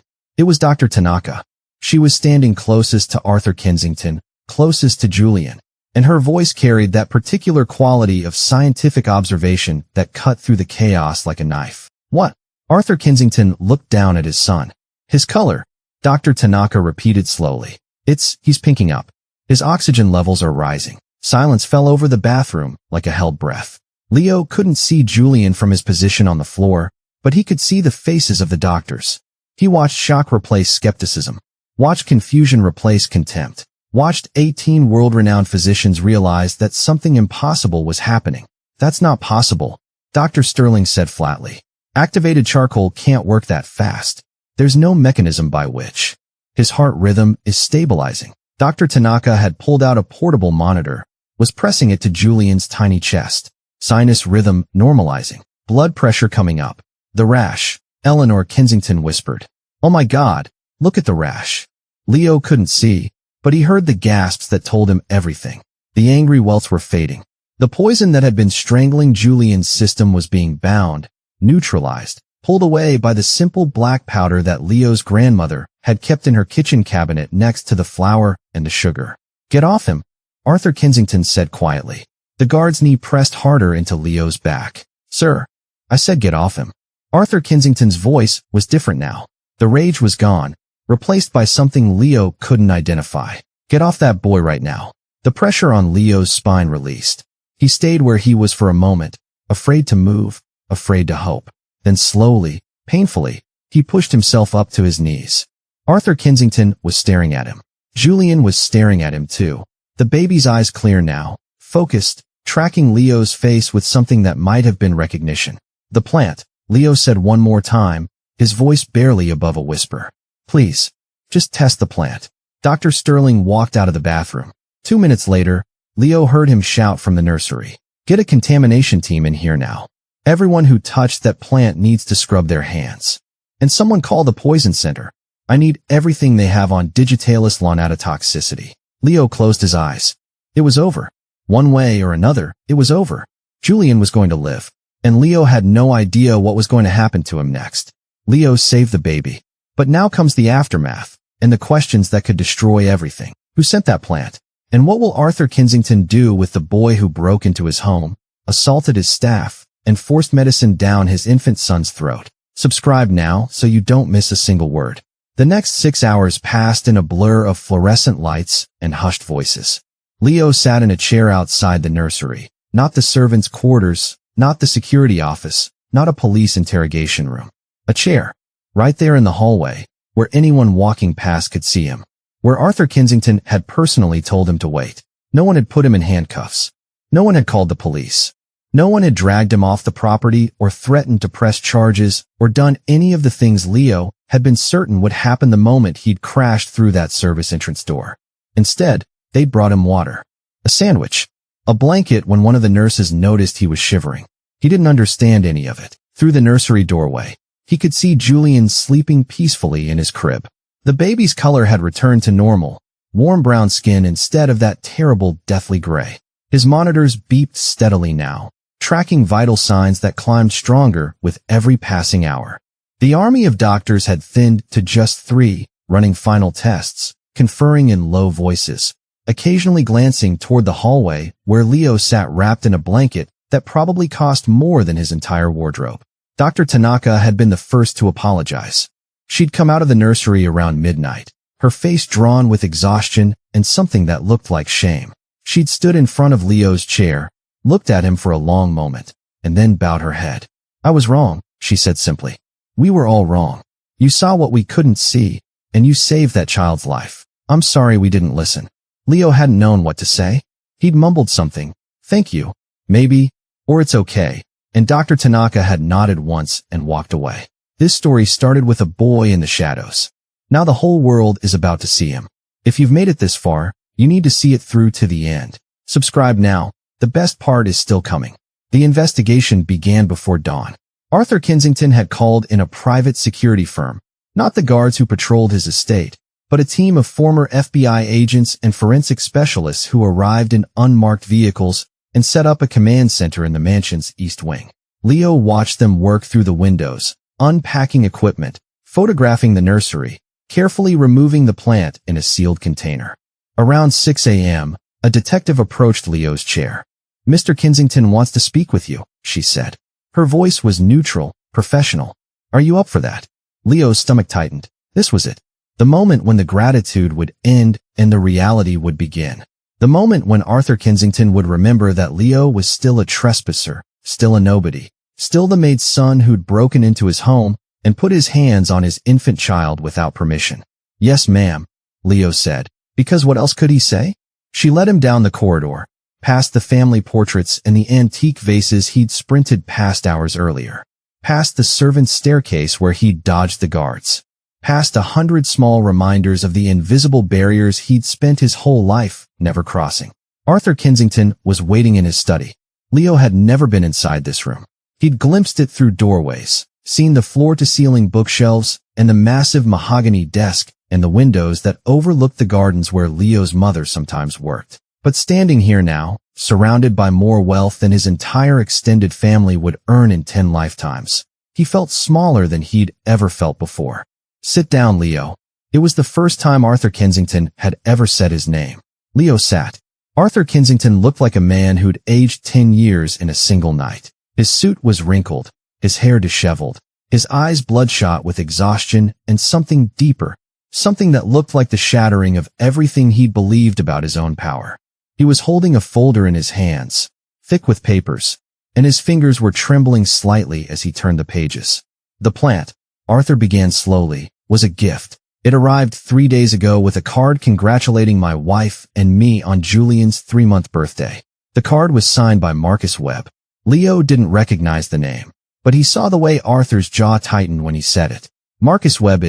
It was Dr. Tanaka. She was standing closest to Arthur Kensington, closest to Julian, and her voice carried that particular quality of scientific observation that cut through the chaos like a knife. What? Arthur Kensington looked down at his son. His color, Dr. Tanaka repeated slowly. He's pinking up. His oxygen levels are rising. Silence fell over the bathroom like a held breath. Leo couldn't see Julian from his position on the floor, but he could see the faces of the doctors. He watched shock replace skepticism, watched confusion replace contempt, watched 18 world-renowned physicians realize that something impossible was happening. That's not possible, Dr. Sterling said flatly. Activated charcoal can't work that fast. There's no mechanism by which. His heart rhythm is stabilizing. Dr. Tanaka had pulled out a portable monitor, was pressing it to Julian's tiny chest. Sinus rhythm normalizing. Blood pressure coming up. The rash, Eleanor Kensington whispered. Oh my God, look at the rash. Leo couldn't see, but he heard the gasps that told him everything. The angry welts were fading. The poison that had been strangling Julian's system was being bound, neutralized, pulled away by the simple black powder that Leo's grandmother had kept in her kitchen cabinet next to the flour and the sugar. Get off him, Arthur Kensington said quietly. The guard's knee pressed harder into Leo's back. Sir, I said get off him. Arthur Kensington's voice was different now. The rage was gone, replaced by something Leo couldn't identify. Get off that boy right now. The pressure on Leo's spine released. He stayed where he was for a moment, afraid to move, afraid to hope. Then slowly, painfully, he pushed himself up to his knees. Arthur Kensington was staring at him. Julian was staring at him too. The baby's eyes clear now, focused, tracking Leo's face with something that might have been recognition. The plant, Leo said one more time, his voice barely above a whisper. Please, just test the plant. Dr. Sterling walked out of the bathroom. 2 minutes later, Leo heard him shout from the nursery. Get a contamination team in here now. Everyone who touched that plant needs to scrub their hands. And someone call the poison center. I need everything they have on digitalis lonatotoxicity. Leo closed his eyes. It was over. One way or another, it was over. Julian was going to live. And Leo had no idea what was going to happen to him next. Leo saved the baby. But now comes the aftermath, and the questions that could destroy everything. Who sent that plant? And what will Arthur Kensington do with the boy who broke into his home, assaulted his staff, and forced medicine down his infant son's throat? Subscribe now so you don't miss a single word. The next 6 hours passed in a blur of fluorescent lights and hushed voices. Leo sat in a chair outside the nursery. Not the servants' quarters, not the security office, not a police interrogation room. A chair. Right there in the hallway, where anyone walking past could see him. Where Arthur Kensington had personally told him to wait. No one had put him in handcuffs. No one had called the police. No one had dragged him off the property or threatened to press charges or done any of the things Leo had been certain would happen the moment he'd crashed through that service entrance door. Instead, they'd brought him water. A sandwich. A blanket when one of the nurses noticed he was shivering. He didn't understand any of it. Through the nursery doorway, he could see Julian sleeping peacefully in his crib. The baby's color had returned to normal, warm brown skin instead of that terrible deathly gray. His monitors beeped steadily now, tracking vital signs that climbed stronger with every passing hour. The army of doctors had thinned to just 3, running final tests, conferring in low voices, occasionally glancing toward the hallway where Leo sat wrapped in a blanket that probably cost more than his entire wardrobe. Dr. Tanaka had been the first to apologize. She'd come out of the nursery around midnight, her face drawn with exhaustion and something that looked like shame. She'd stood in front of Leo's chair, looked at him for a long moment, and then bowed her head. I was wrong, she said simply. We were all wrong. You saw what we couldn't see, and you saved that child's life. I'm sorry we didn't listen. Leo hadn't known what to say. He'd mumbled something. Thank you. Maybe. Or it's okay. And Dr. Tanaka had nodded once and walked away. This story started with a boy in the shadows. Now the whole world is about to see him. If you've made it this far, you need to see it through to the end. Subscribe now. The best part is still coming. The investigation began before dawn. Arthur Kensington had called in a private security firm, not the guards who patrolled his estate, but a team of former FBI agents and forensic specialists who arrived in unmarked vehicles and set up a command center in the mansion's east wing. Leo watched them work through the windows, unpacking equipment, photographing the nursery, carefully removing the plant in a sealed container. Around 6 a.m., a detective approached Leo's chair. "Mr. Kensington wants to speak with you," she said. Her voice was neutral, professional. "Are you up for that?" Leo's stomach tightened. This was it. The moment when the gratitude would end and the reality would begin. The moment when Arthur Kensington would remember that Leo was still a trespasser, still a nobody, still the maid's son who'd broken into his home and put his hands on his infant child without permission. "Yes, ma'am," Leo said, because what else could he say? She led him down the corridor, past the family portraits and the antique vases he'd sprinted past hours earlier, past the servants' staircase where he'd dodged the guards, past 100 small reminders of the invisible barriers he'd spent his whole life never crossing. Arthur Kensington was waiting in his study. Leo had never been inside this room. He'd glimpsed it through doorways, seen the floor-to-ceiling bookshelves and the massive mahogany desk and the windows that overlooked the gardens where Leo's mother sometimes worked. But standing here now, surrounded by more wealth than his entire extended family would earn in 10 lifetimes, he felt smaller than he'd ever felt before. "Sit down, Leo." It was the first time Arthur Kensington had ever said his name. Leo sat. Arthur Kensington looked like a man who'd aged 10 years in a single night. His suit was wrinkled, his hair disheveled, his eyes bloodshot with exhaustion and something deeper, something that looked like the shattering of everything he'd believed about his own power. He was holding a folder in his hands, thick with papers, and his fingers were trembling slightly as he turned the pages. "The plant," Arthur began slowly, "was a gift. It arrived 3 days ago with a card congratulating my wife and me on Julian's 3-month birthday. The card was signed by Marcus Webb." Leo didn't recognize the name, but he saw the way Arthur's jaw tightened when he said it. "Marcus Webb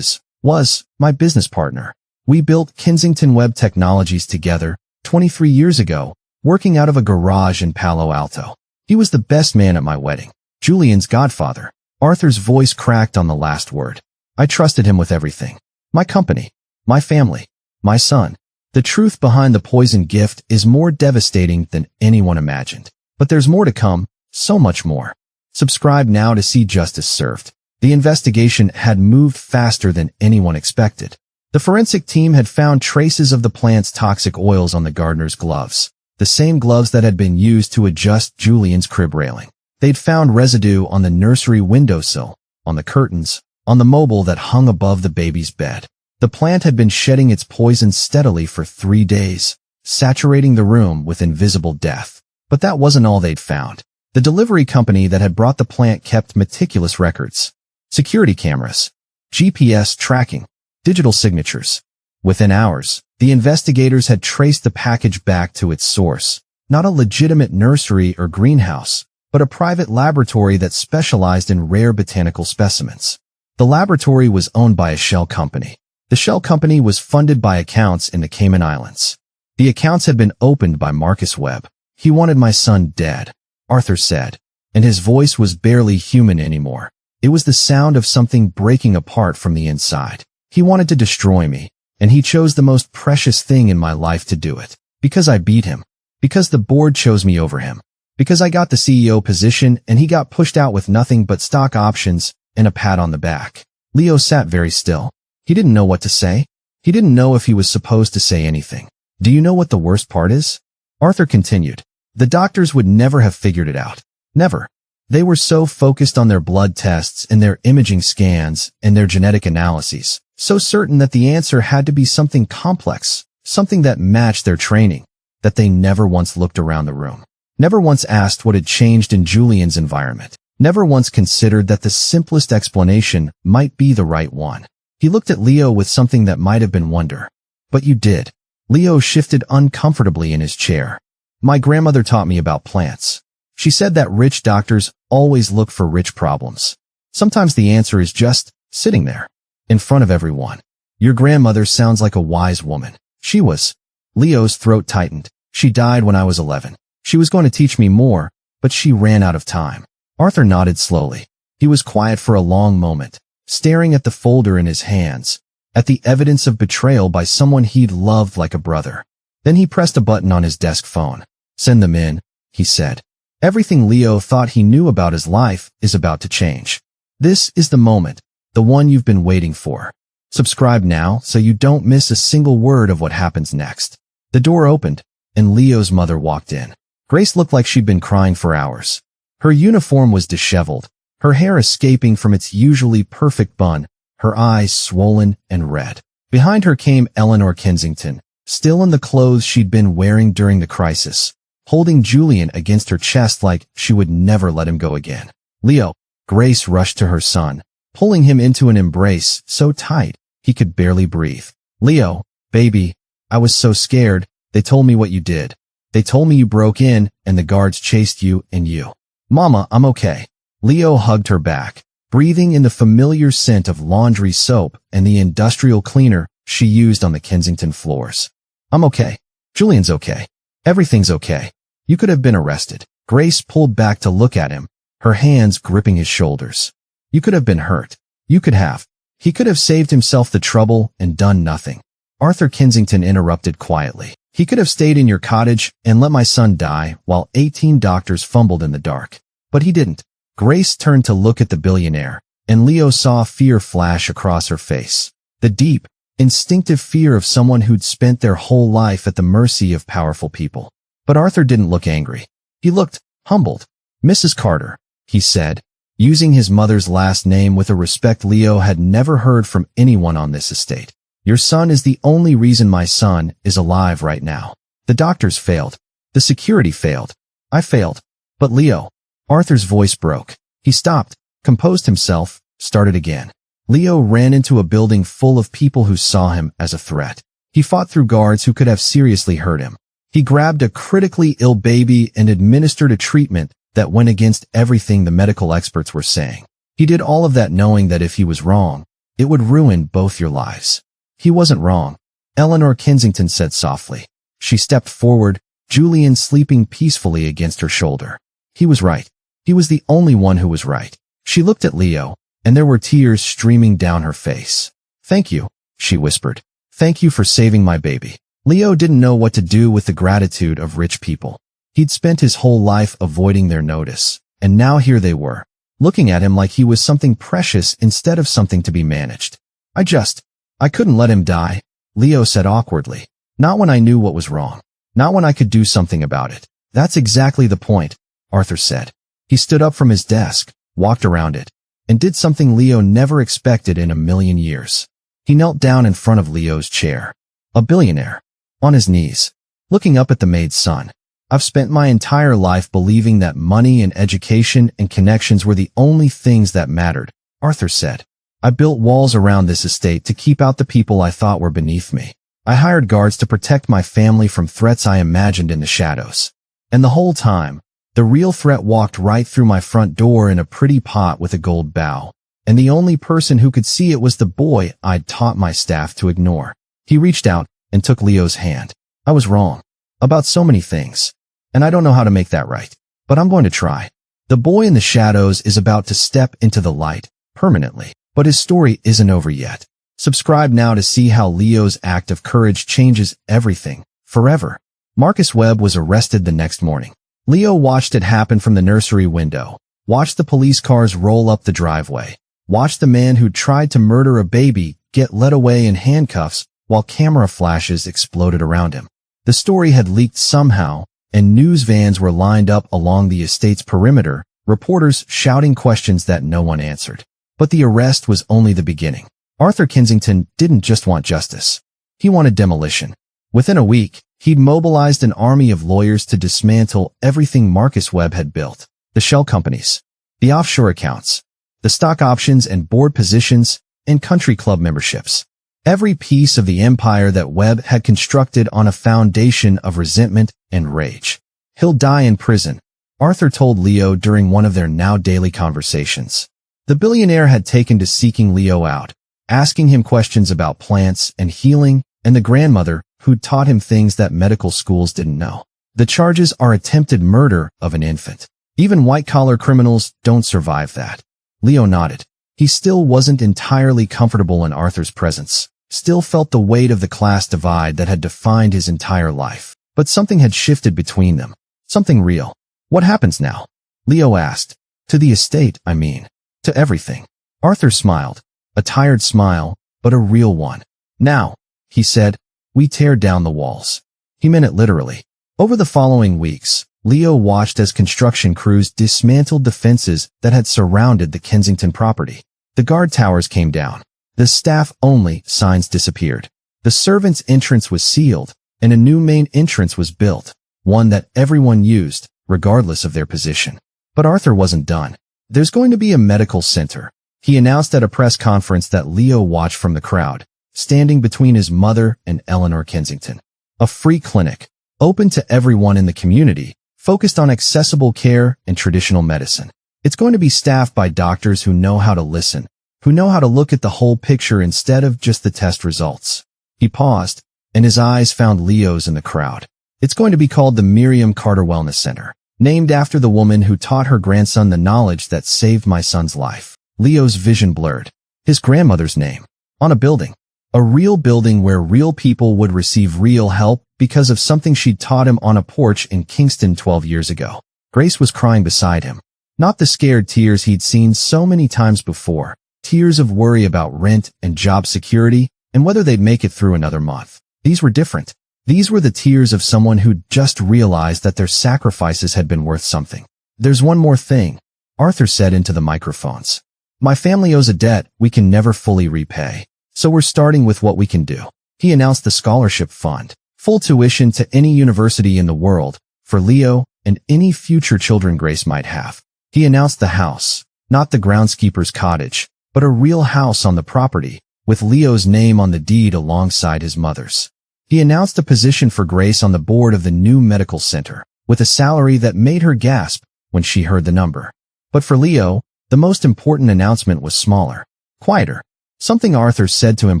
was my business partner. We built Kensington Webb Technologies together 23 years ago, working out of a garage in Palo Alto. He was the best man at my wedding. Julian's godfather." Arthur's voice cracked on the last word. "I trusted him with everything. My company, my family, my son. The truth behind the poison gift is more devastating than anyone imagined. But there's more to come, so much more. Subscribe now to see justice served." The investigation had moved faster than anyone expected. The forensic team had found traces of the plant's toxic oils on the gardener's gloves, the same gloves that had been used to adjust Julian's crib railing. They'd found residue on the nursery windowsill, on the curtains, on the mobile that hung above the baby's bed. The plant had been shedding its poison steadily for 3 days, saturating the room with invisible death. But that wasn't all they'd found. The delivery company that had brought the plant kept meticulous records. Security cameras, GPS tracking, digital signatures. Within hours, the investigators had traced the package back to its source, not a legitimate nursery or greenhouse, but a private laboratory that specialized in rare botanical specimens. The laboratory was owned by a shell company. The shell company was funded by accounts in the Cayman Islands. The accounts had been opened by Marcus Webb. "He wanted my son dead," Arthur said, and his voice was barely human anymore. It was the sound of something breaking apart from the inside. "He wanted to destroy me, and he chose the most precious thing in my life to do it. Because I beat him. Because the board chose me over him. Because I got the CEO position and he got pushed out with nothing but stock options and a pat on the back." Leo sat very still. He didn't know what to say. He didn't know if he was supposed to say anything. "Do you know what the worst part is?" Arthur continued. "The doctors would never have figured it out. Never. They were so focused on their blood tests and their imaging scans and their genetic analyses, so certain that the answer had to be something complex, something that matched their training, that they never once looked around the room. Never once asked what had changed in Julian's environment. Never once considered that the simplest explanation might be the right one." He looked at Leo with something that might have been wonder. "But you did." Leo shifted uncomfortably in his chair. "My grandmother taught me about plants. She said that rich doctors always look for rich problems. Sometimes the answer is just sitting there, in front of everyone. Your grandmother sounds like a wise woman. She was." Leo's throat tightened. "She died when I was 11. She was going to teach me more, but she ran out of time." Arthur nodded slowly. He was quiet for a long moment, staring at the folder in his hands, at the evidence of betrayal by someone he'd loved like a brother. Then he pressed a button on his desk phone. "Send them in," he said. Everything Leo thought he knew about his life is about to change. This is the moment, the one you've been waiting for. Subscribe now so you don't miss a single word of what happens next. The door opened, and Leo's mother walked in. Grace looked like she'd been crying for hours. Her uniform was disheveled, her hair escaping from its usually perfect bun, her eyes swollen and red. Behind her came Eleanor Kensington, still in the clothes she'd been wearing during the crisis, holding Julian against her chest like she would never let him go again. "Leo," Grace rushed to her son, pulling him into an embrace so tight he could barely breathe. "Leo, baby, I was so scared. They told me what you did. They told me you broke in and the guards chased you and you." "Mama, I'm okay." Leo hugged her back, breathing in the familiar scent of laundry soap and the industrial cleaner she used on the Kensington floors. "I'm okay. Julian's okay. Everything's okay. You could have been arrested." Grace pulled back to look at him, her hands gripping his shoulders. "You could have been hurt. You could have." He could have saved himself the trouble and done nothing. Arthur Kensington interrupted quietly. "He could have stayed in your cottage and let my son die while 18 doctors fumbled in the dark. But he didn't." Grace turned to look at the billionaire, and Leo saw fear flash across her face. The deep, instinctive fear of someone who'd spent their whole life at the mercy of powerful people. But Arthur didn't look angry. He looked humbled. "Mrs. Carter," he said, using his mother's last name with a respect Leo had never heard from anyone on this estate. "Your son is the only reason my son is alive right now. The doctors failed. The security failed. I failed. But Leo..." Arthur's voice broke. He stopped, composed himself, started again. Leo ran into a building full of people who saw him as a threat. He fought through guards who could have seriously hurt him. He grabbed a critically ill baby and administered a treatment that went against everything the medical experts were saying. He did all of that knowing that if he was wrong, it would ruin both your lives. "He wasn't wrong," Eleanor Kensington said softly. She stepped forward, Julian sleeping peacefully against her shoulder. "He was right. He was the only one who was right." She looked at Leo, and there were tears streaming down her face. "Thank you," she whispered. "Thank you for saving my baby." Leo didn't know what to do with the gratitude of rich people. He'd spent his whole life avoiding their notice, and now here they were, looking at him like he was something precious instead of something to be managed. I couldn't let him die," Leo said awkwardly. "Not when I knew what was wrong. Not when I could do something about it." "That's exactly the point," Arthur said. He stood up from his desk, walked around it, and did something Leo never expected in a million years. He knelt down in front of Leo's chair. A billionaire, on his knees, looking up at the maid's son. "I've spent my entire life believing that money and education and connections were the only things that mattered," Arthur said. "I built walls around this estate to keep out the people I thought were beneath me. I hired guards to protect my family from threats I imagined in the shadows. And the whole time, the real threat walked right through my front door in a pretty pot with a gold bow. And the only person who could see it was the boy I'd taught my staff to ignore." He reached out and took Leo's hand. "I was wrong. About so many things. And I don't know how to make that right. But I'm going to try." The boy in the shadows is about to step into the light, permanently. But his story isn't over yet. Subscribe now to see how Leo's act of courage changes everything, forever. Marcus Webb was arrested the next morning. Leo watched it happen from the nursery window, watched the police cars roll up the driveway, watched the man who tried to murder a baby get led away in handcuffs while camera flashes exploded around him. The story had leaked somehow, and news vans were lined up along the estate's perimeter, reporters shouting questions that no one answered. But the arrest was only the beginning. Arthur Kensington didn't just want justice. He wanted demolition. Within a week, he'd mobilized an army of lawyers to dismantle everything Marcus Webb had built. The shell companies, the offshore accounts, the stock options and board positions, and country club memberships. Every piece of the empire that Webb had constructed on a foundation of resentment and rage. "He'll die in prison," Arthur told Leo during one of their now daily conversations. The billionaire had taken to seeking Leo out, asking him questions about plants and healing, and the grandmother who'd taught him things that medical schools didn't know. "The charges are attempted murder of an infant. Even white-collar criminals don't survive that." Leo nodded. He still wasn't entirely comfortable in Arthur's presence. still felt the weight of the class divide that had defined his entire life. But something had shifted between them. Something real. What happens now? Leo asked. To the estate, I mean. To everything. Arthur smiled. A tired smile, but a real one. Now, he said, we tear down the walls. He meant it literally. Over the following weeks, Leo watched as construction crews dismantled the fences that had surrounded the Kensington property. The guard towers came down. The staff-only signs disappeared. The servants' entrance was sealed, and a new main entrance was built, one that everyone used, regardless of their position. But Arthur wasn't done. There's going to be a medical center. He announced at a press conference that Leo watched from the crowd, standing between his mother and Eleanor Kensington. A free clinic, open to everyone in the community, focused on accessible care and traditional medicine. It's going to be staffed by doctors who know how to listen, who know how to look at the whole picture instead of just the test results. He paused, and his eyes found Leo's in the crowd. It's going to be called the Miriam Carter Wellness Center, named after the woman who taught her grandson the knowledge that saved my son's life. Leo's vision blurred. His grandmother's name. On a building. A real building where real people would receive real help because of something she'd taught him on a porch in Kingston 12 years ago. Grace was crying beside him. Not the scared tears he'd seen so many times before. Tears of worry about rent and job security and whether they'd make it through another month. These were different. These were the tears of someone who'd just realized that their sacrifices had been worth something. There's one more thing, Arthur said into the microphones. My family owes a debt we can never fully repay. So we're starting with what we can do. He announced the scholarship fund, full tuition to any university in the world, for Leo and any future children Grace might have. He announced the house, not the groundskeeper's cottage, but a real house on the property, with Leo's name on the deed alongside his mother's. He announced a position for Grace on the board of the new medical center, with a salary that made her gasp when she heard the number. But for Leo, the most important announcement was smaller, quieter. Something Arthur said to him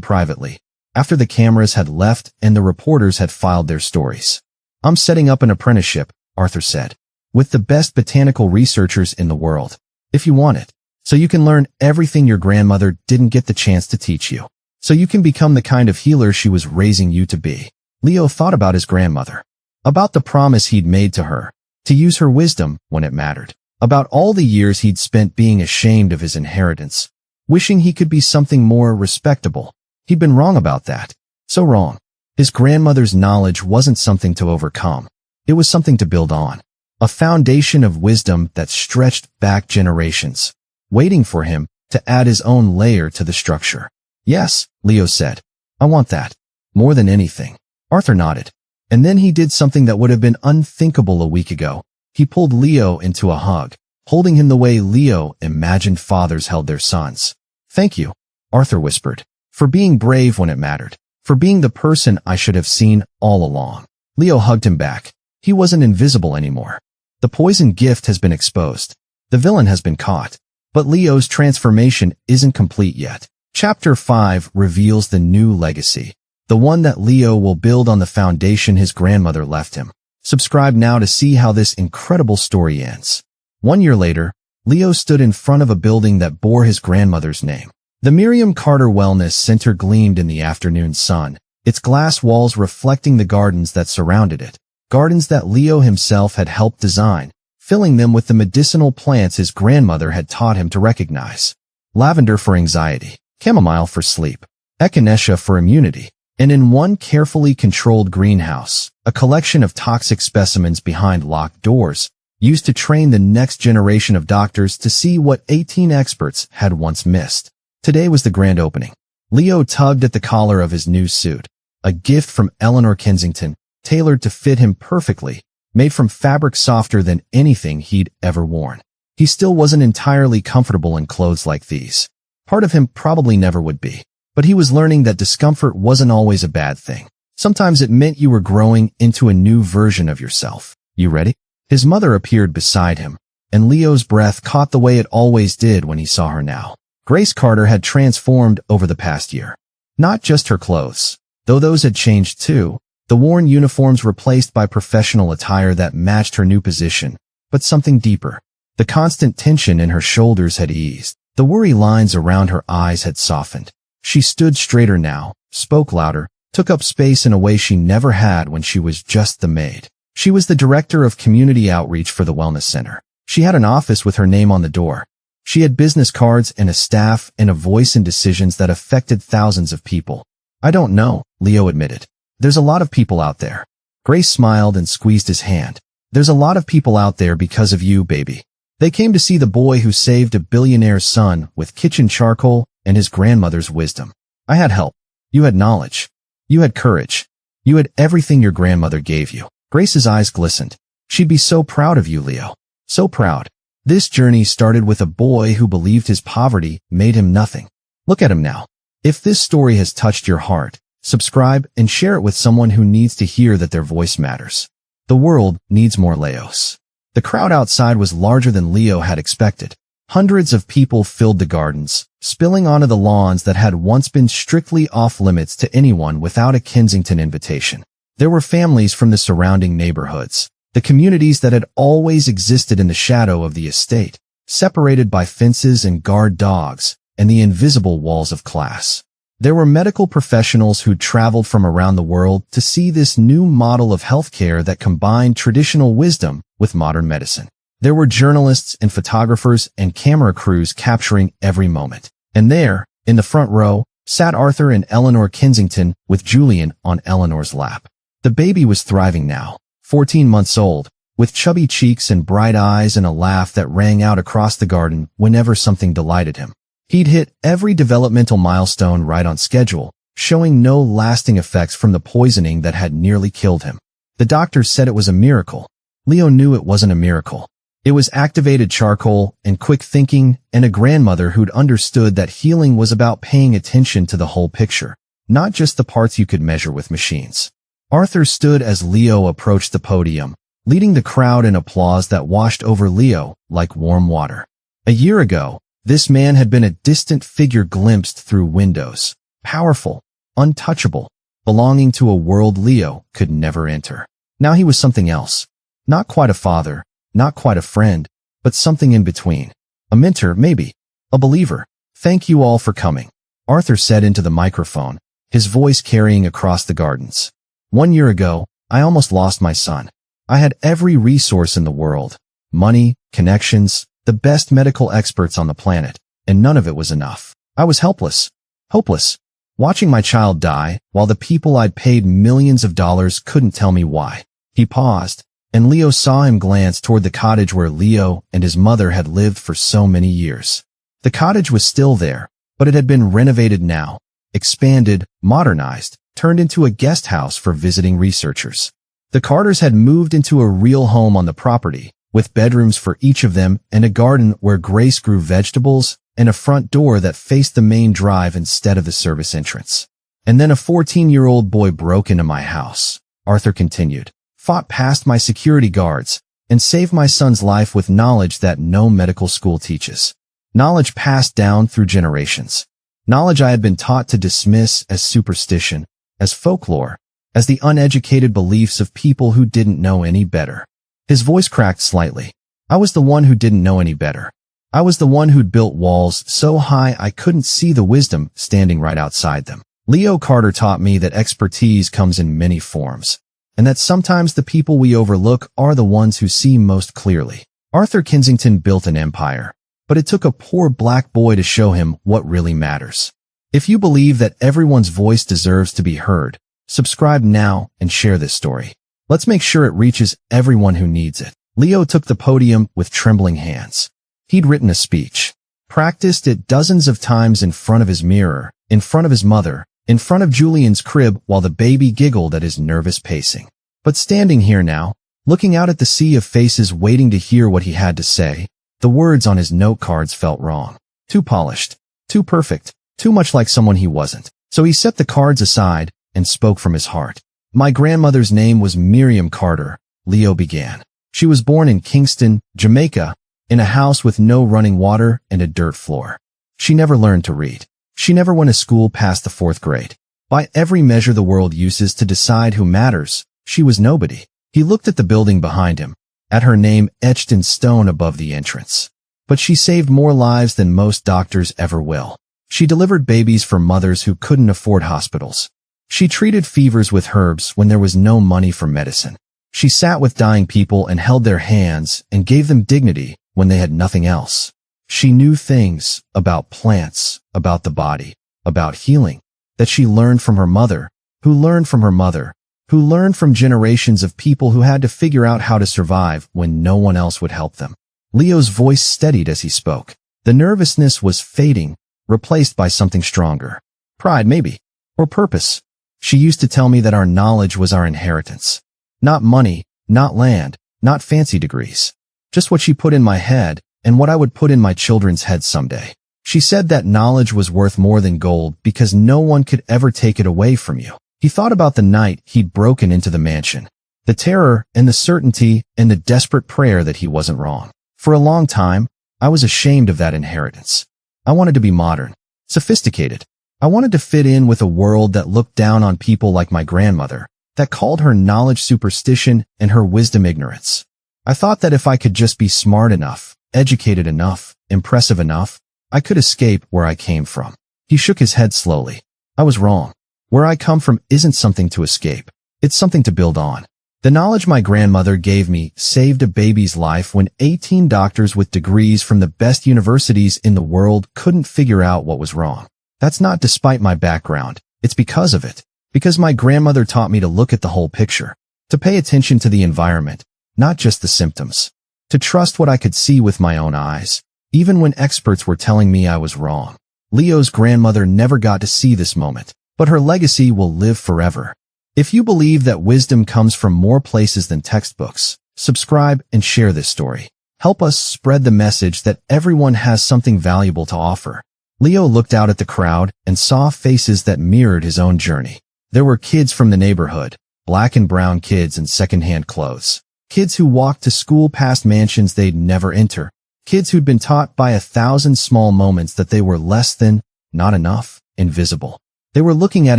privately, after the cameras had left and the reporters had filed their stories. I'm setting up an apprenticeship, Arthur said, with the best botanical researchers in the world, if you want it, so you can learn everything your grandmother didn't get the chance to teach you, so you can become the kind of healer she was raising you to be. Leo thought about his grandmother, about the promise he'd made to her, to use her wisdom when it mattered, about all the years he'd spent being ashamed of his inheritance, wishing he could be something more respectable. He'd been wrong about that. So wrong. His grandmother's knowledge wasn't something to overcome. It was something to build on. A foundation of wisdom that stretched back generations, waiting for him to add his own layer to the structure. Yes, Leo said. I want that. More than anything. Arthur nodded. And then he did something that would have been unthinkable a week ago. He pulled Leo into a hug, holding him the way Leo imagined fathers held their sons. Thank you, Arthur whispered, for being brave when it mattered, for being the person I should have seen all along. Leo hugged him back. He wasn't invisible anymore. The poison gift has been exposed. The villain has been caught. But Leo's transformation isn't complete yet. Chapter 5 reveals the new legacy, the one that Leo will build on the foundation his grandmother left him. Subscribe now to see how this incredible story ends. 1 year later, Leo stood in front of a building that bore his grandmother's name. The Miriam Carter Wellness Center gleamed in the afternoon sun, its glass walls reflecting the gardens that surrounded it, gardens that Leo himself had helped design, filling them with the medicinal plants his grandmother had taught him to recognize. Lavender for anxiety, chamomile for sleep, echinacea for immunity, and in one carefully controlled greenhouse, a collection of toxic specimens behind locked doors, used to train the next generation of doctors to see what 18 experts had once missed. Today was the grand opening. Leo tugged at the collar of his new suit, a gift from Eleanor Kensington, tailored to fit him perfectly, made from fabric softer than anything he'd ever worn. He still wasn't entirely comfortable in clothes like these. Part of him probably never would be. But he was learning that discomfort wasn't always a bad thing. Sometimes it meant you were growing into a new version of yourself. You ready? His mother appeared beside him, and Leo's breath caught the way it always did when he saw her now. Grace Carter had transformed over the past year. Not just her clothes, though those had changed too, the worn uniforms replaced by professional attire that matched her new position, but something deeper. The constant tension in her shoulders had eased. The worry lines around her eyes had softened. She stood straighter now, spoke louder, took up space in a way she never had when she was just the maid. She was the director of community outreach for the wellness center. She had an office with her name on the door. She had business cards and a staff and a voice in decisions that affected thousands of people. I don't know, Leo admitted. There's a lot of people out there. Grace smiled and squeezed his hand. There's a lot of people out there because of you, baby. They came to see the boy who saved a billionaire's son with kitchen charcoal and his grandmother's wisdom. I had help. You had knowledge. You had courage. You had everything your grandmother gave you. Grace's eyes glistened. She'd be so proud of you, Leo. So proud. This journey started with a boy who believed his poverty made him nothing. Look at him now. If this story has touched your heart, subscribe and share it with someone who needs to hear that their voice matters. The world needs more Leos. The crowd outside was larger than Leo had expected. Hundreds of people filled the gardens, spilling onto the lawns that had once been strictly off-limits to anyone without a Kensington invitation. There were families from the surrounding neighborhoods, the communities that had always existed in the shadow of the estate, separated by fences and guard dogs and the invisible walls of class. There were medical professionals who'd traveled from around the world to see this new model of healthcare that combined traditional wisdom with modern medicine. There were journalists and photographers and camera crews capturing every moment. And there, in the front row, sat Arthur and Eleanor Kensington with Julian on Eleanor's lap. The baby was thriving now, 14 months old, with chubby cheeks and bright eyes and a laugh that rang out across the garden whenever something delighted him. He'd hit every developmental milestone right on schedule, showing no lasting effects from the poisoning that had nearly killed him. The doctors said it was a miracle. Leo knew it wasn't a miracle. It was activated charcoal and quick thinking and a grandmother who'd understood that healing was about paying attention to the whole picture, not just the parts you could measure with machines. Arthur stood as Leo approached the podium, leading the crowd in applause that washed over Leo like warm water. A year ago, this man had been a distant figure glimpsed through windows, powerful, untouchable, belonging to a world Leo could never enter. Now he was something else. Not quite a father, not quite a friend, but something in between. A mentor, maybe. A believer. Thank you all for coming, Arthur said into the microphone, his voice carrying across the gardens. 1 year ago, I almost lost my son. I had every resource in the world. Money, connections, the best medical experts on the planet, and none of it was enough. I was helpless. Hopeless. Watching my child die, while the people I'd paid millions of dollars couldn't tell me why. He paused, and Leo saw him glance toward the cottage where Leo and his mother had lived for so many years. The cottage was still there, but it had been renovated now, expanded, modernized, turned into a guest house for visiting researchers. The Carters had moved into a real home on the property, with bedrooms for each of them and a garden where Grace grew vegetables and a front door that faced the main drive instead of the service entrance. And then a 14-year-old boy broke into my house, Arthur continued, fought past my security guards, and saved my son's life with knowledge that no medical school teaches. Knowledge passed down through generations. Knowledge I had been taught to dismiss as superstition, as folklore, as the uneducated beliefs of people who didn't know any better. His voice cracked slightly. I was the one who didn't know any better. I was the one who'd built walls so high I couldn't see the wisdom standing right outside them. Leo Carter taught me that expertise comes in many forms, and that sometimes the people we overlook are the ones who see most clearly. Arthur Kensington built an empire, but it took a poor black boy to show him what really matters. If you believe that everyone's voice deserves to be heard, subscribe now and share this story. Let's make sure it reaches everyone who needs it. Leo took the podium with trembling hands. He'd written a speech, practiced it dozens of times in front of his mirror, in front of his mother, in front of Julian's crib while the baby giggled at his nervous pacing. But standing here now, looking out at the sea of faces waiting to hear what he had to say, the words on his note cards felt wrong. Too polished, too perfect, too much like someone he wasn't. So he set the cards aside and spoke from his heart. My grandmother's name was Miriam Carter, Leo began. She was born in Kingston, Jamaica, in a house with no running water and a dirt floor. She never learned to read. She never went to school past the 4th grade. By every measure the world uses to decide who matters, she was nobody. He looked at the building behind him, at her name etched in stone above the entrance. But she saved more lives than most doctors ever will. She delivered babies for mothers who couldn't afford hospitals. She treated fevers with herbs when there was no money for medicine. She sat with dying people and held their hands and gave them dignity when they had nothing else. She knew things about plants, about the body, about healing, that she learned from her mother, who learned from her mother, who learned from generations of people who had to figure out how to survive when no one else would help them. Leo's voice steadied as he spoke. The nervousness was fading, replaced by something stronger. Pride, maybe. Or purpose. She used to tell me that our knowledge was our inheritance. Not money, not land, not fancy degrees. Just what she put in my head and what I would put in my children's heads someday. She said that knowledge was worth more than gold because no one could ever take it away from you. He thought about the night he'd broken into the mansion. The terror and the certainty and the desperate prayer that he wasn't wrong. For a long time, I was ashamed of that inheritance. I wanted to be modern, sophisticated. I wanted to fit in with a world that looked down on people like my grandmother, that called her knowledge superstition and her wisdom ignorance. I thought that if I could just be smart enough, educated enough, impressive enough, I could escape where I came from. He shook his head slowly. I was wrong. Where I come from isn't something to escape. It's something to build on. The knowledge my grandmother gave me saved a baby's life when 18 doctors with degrees from the best universities in the world couldn't figure out what was wrong. That's not despite my background. It's because of it. Because my grandmother taught me to look at the whole picture. To pay attention to the environment, not just the symptoms. To trust what I could see with my own eyes, even when experts were telling me I was wrong. Leo's grandmother never got to see this moment, but her legacy will live forever. If you believe that wisdom comes from more places than textbooks, subscribe and share this story. Help us spread the message that everyone has something valuable to offer. Leo looked out at the crowd and saw faces that mirrored his own journey. There were kids from the neighborhood, black and brown kids in secondhand clothes. Kids who walked to school past mansions they'd never enter. Kids who'd been taught by 1,000 small moments that they were less than, not enough, invisible. They were looking at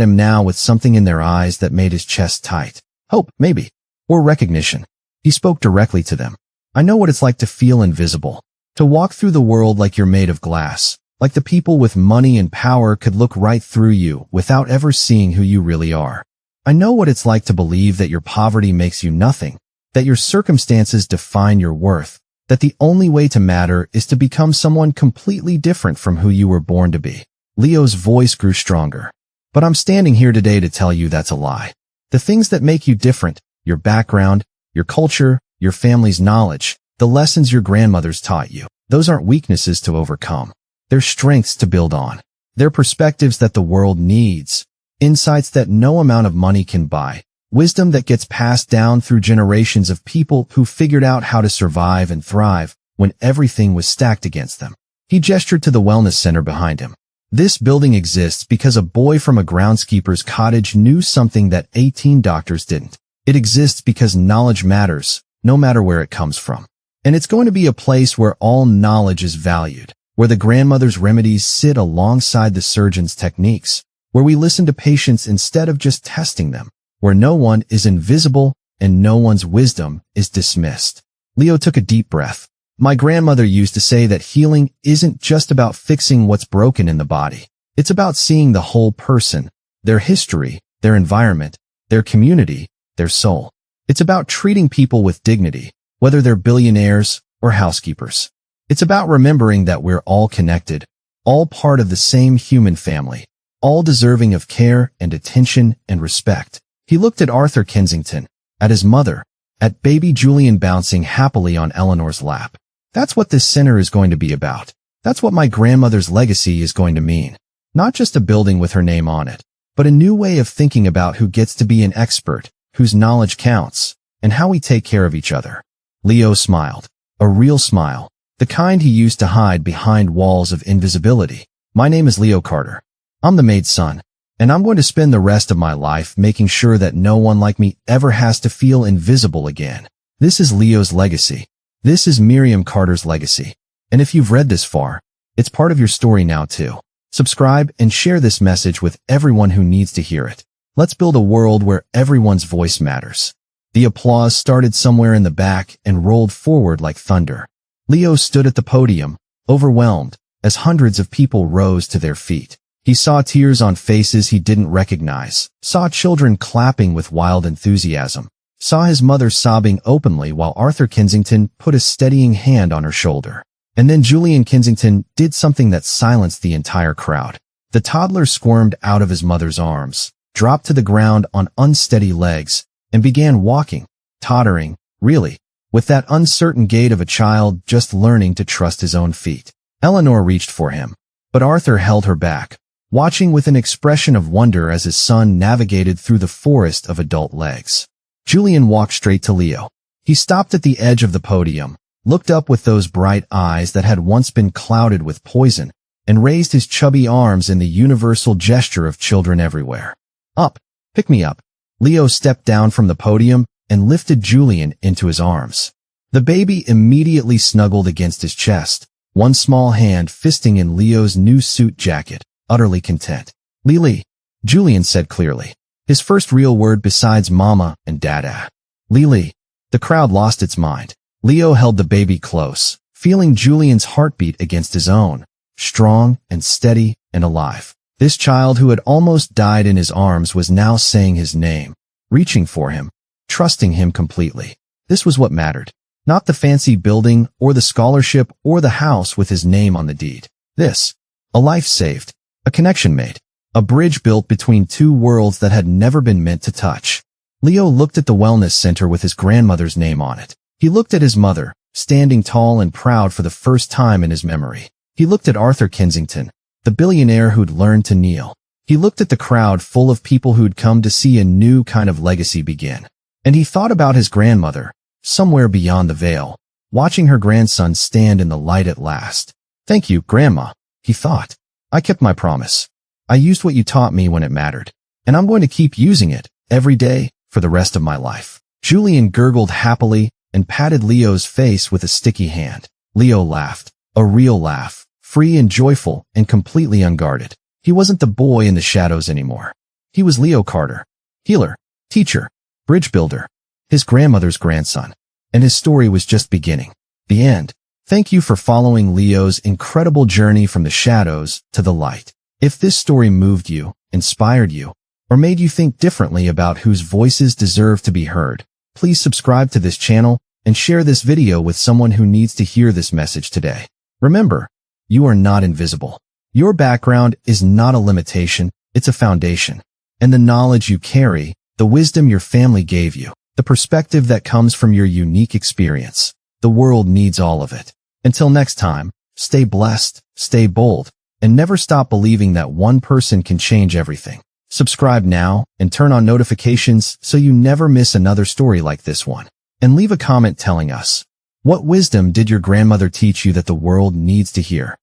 him now with something in their eyes that made his chest tight. Hope, maybe. Or recognition. He spoke directly to them. I know what it's like to feel invisible. To walk through the world like you're made of glass. Like the people with money and power could look right through you without ever seeing who you really are. I know what it's like to believe that your poverty makes you nothing. That your circumstances define your worth. That the only way to matter is to become someone completely different from who you were born to be. Leo's voice grew stronger. But I'm standing here today to tell you that's a lie. The things that make you different, your background, your culture, your family's knowledge, the lessons your grandmothers taught you, those aren't weaknesses to overcome. They're strengths to build on. They're perspectives that the world needs. Insights that no amount of money can buy. Wisdom that gets passed down through generations of people who figured out how to survive and thrive when everything was stacked against them. He gestured to the wellness center behind him. This building exists because a boy from a groundskeeper's cottage knew something that 18 doctors didn't. It exists because knowledge matters, no matter where it comes from. And it's going to be a place where all knowledge is valued, where the grandmother's remedies sit alongside the surgeon's techniques, where we listen to patients instead of just testing them, where no one is invisible and no one's wisdom is dismissed. Leo took a deep breath. My grandmother used to say that healing isn't just about fixing what's broken in the body. It's about seeing the whole person, their history, their environment, their community, their soul. It's about treating people with dignity, whether they're billionaires or housekeepers. It's about remembering that we're all connected, all part of the same human family, all deserving of care and attention and respect. He looked at Arthur Kensington, at his mother, at baby Julian bouncing happily on Eleanor's lap. That's what this center is going to be about. That's what my grandmother's legacy is going to mean. Not just a building with her name on it, but a new way of thinking about who gets to be an expert, whose knowledge counts, and how we take care of each other. Leo smiled. A real smile. The kind he used to hide behind walls of invisibility. My name is Leo Carter. I'm the maid's son, and I'm going to spend the rest of my life making sure that no one like me ever has to feel invisible again. This is Leo's legacy. This is Miriam Carter's legacy. And if you've read this far, it's part of your story now too. Subscribe and share this message with everyone who needs to hear it. Let's build a world where everyone's voice matters. The applause started somewhere in the back and rolled forward like thunder. Leo stood at the podium, overwhelmed, as hundreds of people rose to their feet. He saw tears on faces he didn't recognize, saw children clapping with wild enthusiasm, saw his mother sobbing openly while Arthur Kensington put a steadying hand on her shoulder. And then Julian Kensington did something that silenced the entire crowd. The toddler squirmed out of his mother's arms, dropped to the ground on unsteady legs, and began walking, tottering, really, with that uncertain gait of a child just learning to trust his own feet. Eleanor reached for him, but Arthur held her back, watching with an expression of wonder as his son navigated through the forest of adult legs. Julian walked straight to Leo. He stopped at the edge of the podium, looked up with those bright eyes that had once been clouded with poison, and raised his chubby arms in the universal gesture of children everywhere. Up, pick me up. Leo stepped down from the podium and lifted Julian into his arms. The baby immediately snuggled against his chest, one small hand fisting in Leo's new suit jacket, utterly content. Lily, Julian said clearly, his first real word besides mama and dada. Lily. The crowd lost its mind. Leo held the baby close, feeling Julian's heartbeat against his own, strong and steady and alive. This child who had almost died in his arms was now saying his name, reaching for him, trusting him completely. This was what mattered. Not the fancy building or the scholarship or the house with his name on the deed. This, a life saved, a connection made, a bridge built between two worlds that had never been meant to touch. Leo looked at the wellness center with his grandmother's name on it. He looked at his mother, standing tall and proud for the first time in his memory. He looked at Arthur Kensington, the billionaire who'd learned to kneel. He looked at the crowd full of people who'd come to see a new kind of legacy begin. And he thought about his grandmother, somewhere beyond the veil, watching her grandson stand in the light at last. Thank you, Grandma, he thought. I kept my promise. I used what you taught me when it mattered. And I'm going to keep using it, every day, for the rest of my life. Julian gurgled happily and patted Leo's face with a sticky hand. Leo laughed, a real laugh, free and joyful and completely unguarded. He wasn't the boy in the shadows anymore. He was Leo Carter, healer, teacher, bridge builder, his grandmother's grandson. And his story was just beginning. The end. Thank you for following Leo's incredible journey from the shadows to the light. If this story moved you, inspired you, or made you think differently about whose voices deserve to be heard, please subscribe to this channel and share this video with someone who needs to hear this message today. Remember, you are not invisible. Your background is not a limitation, it's a foundation. And the knowledge you carry, the wisdom your family gave you, the perspective that comes from your unique experience, the world needs all of it. Until next time, stay blessed, stay bold, and never stop believing that one person can change everything. Subscribe now and turn on notifications so you never miss another story like this one. And leave a comment telling us, what wisdom did your grandmother teach you that the world needs to hear?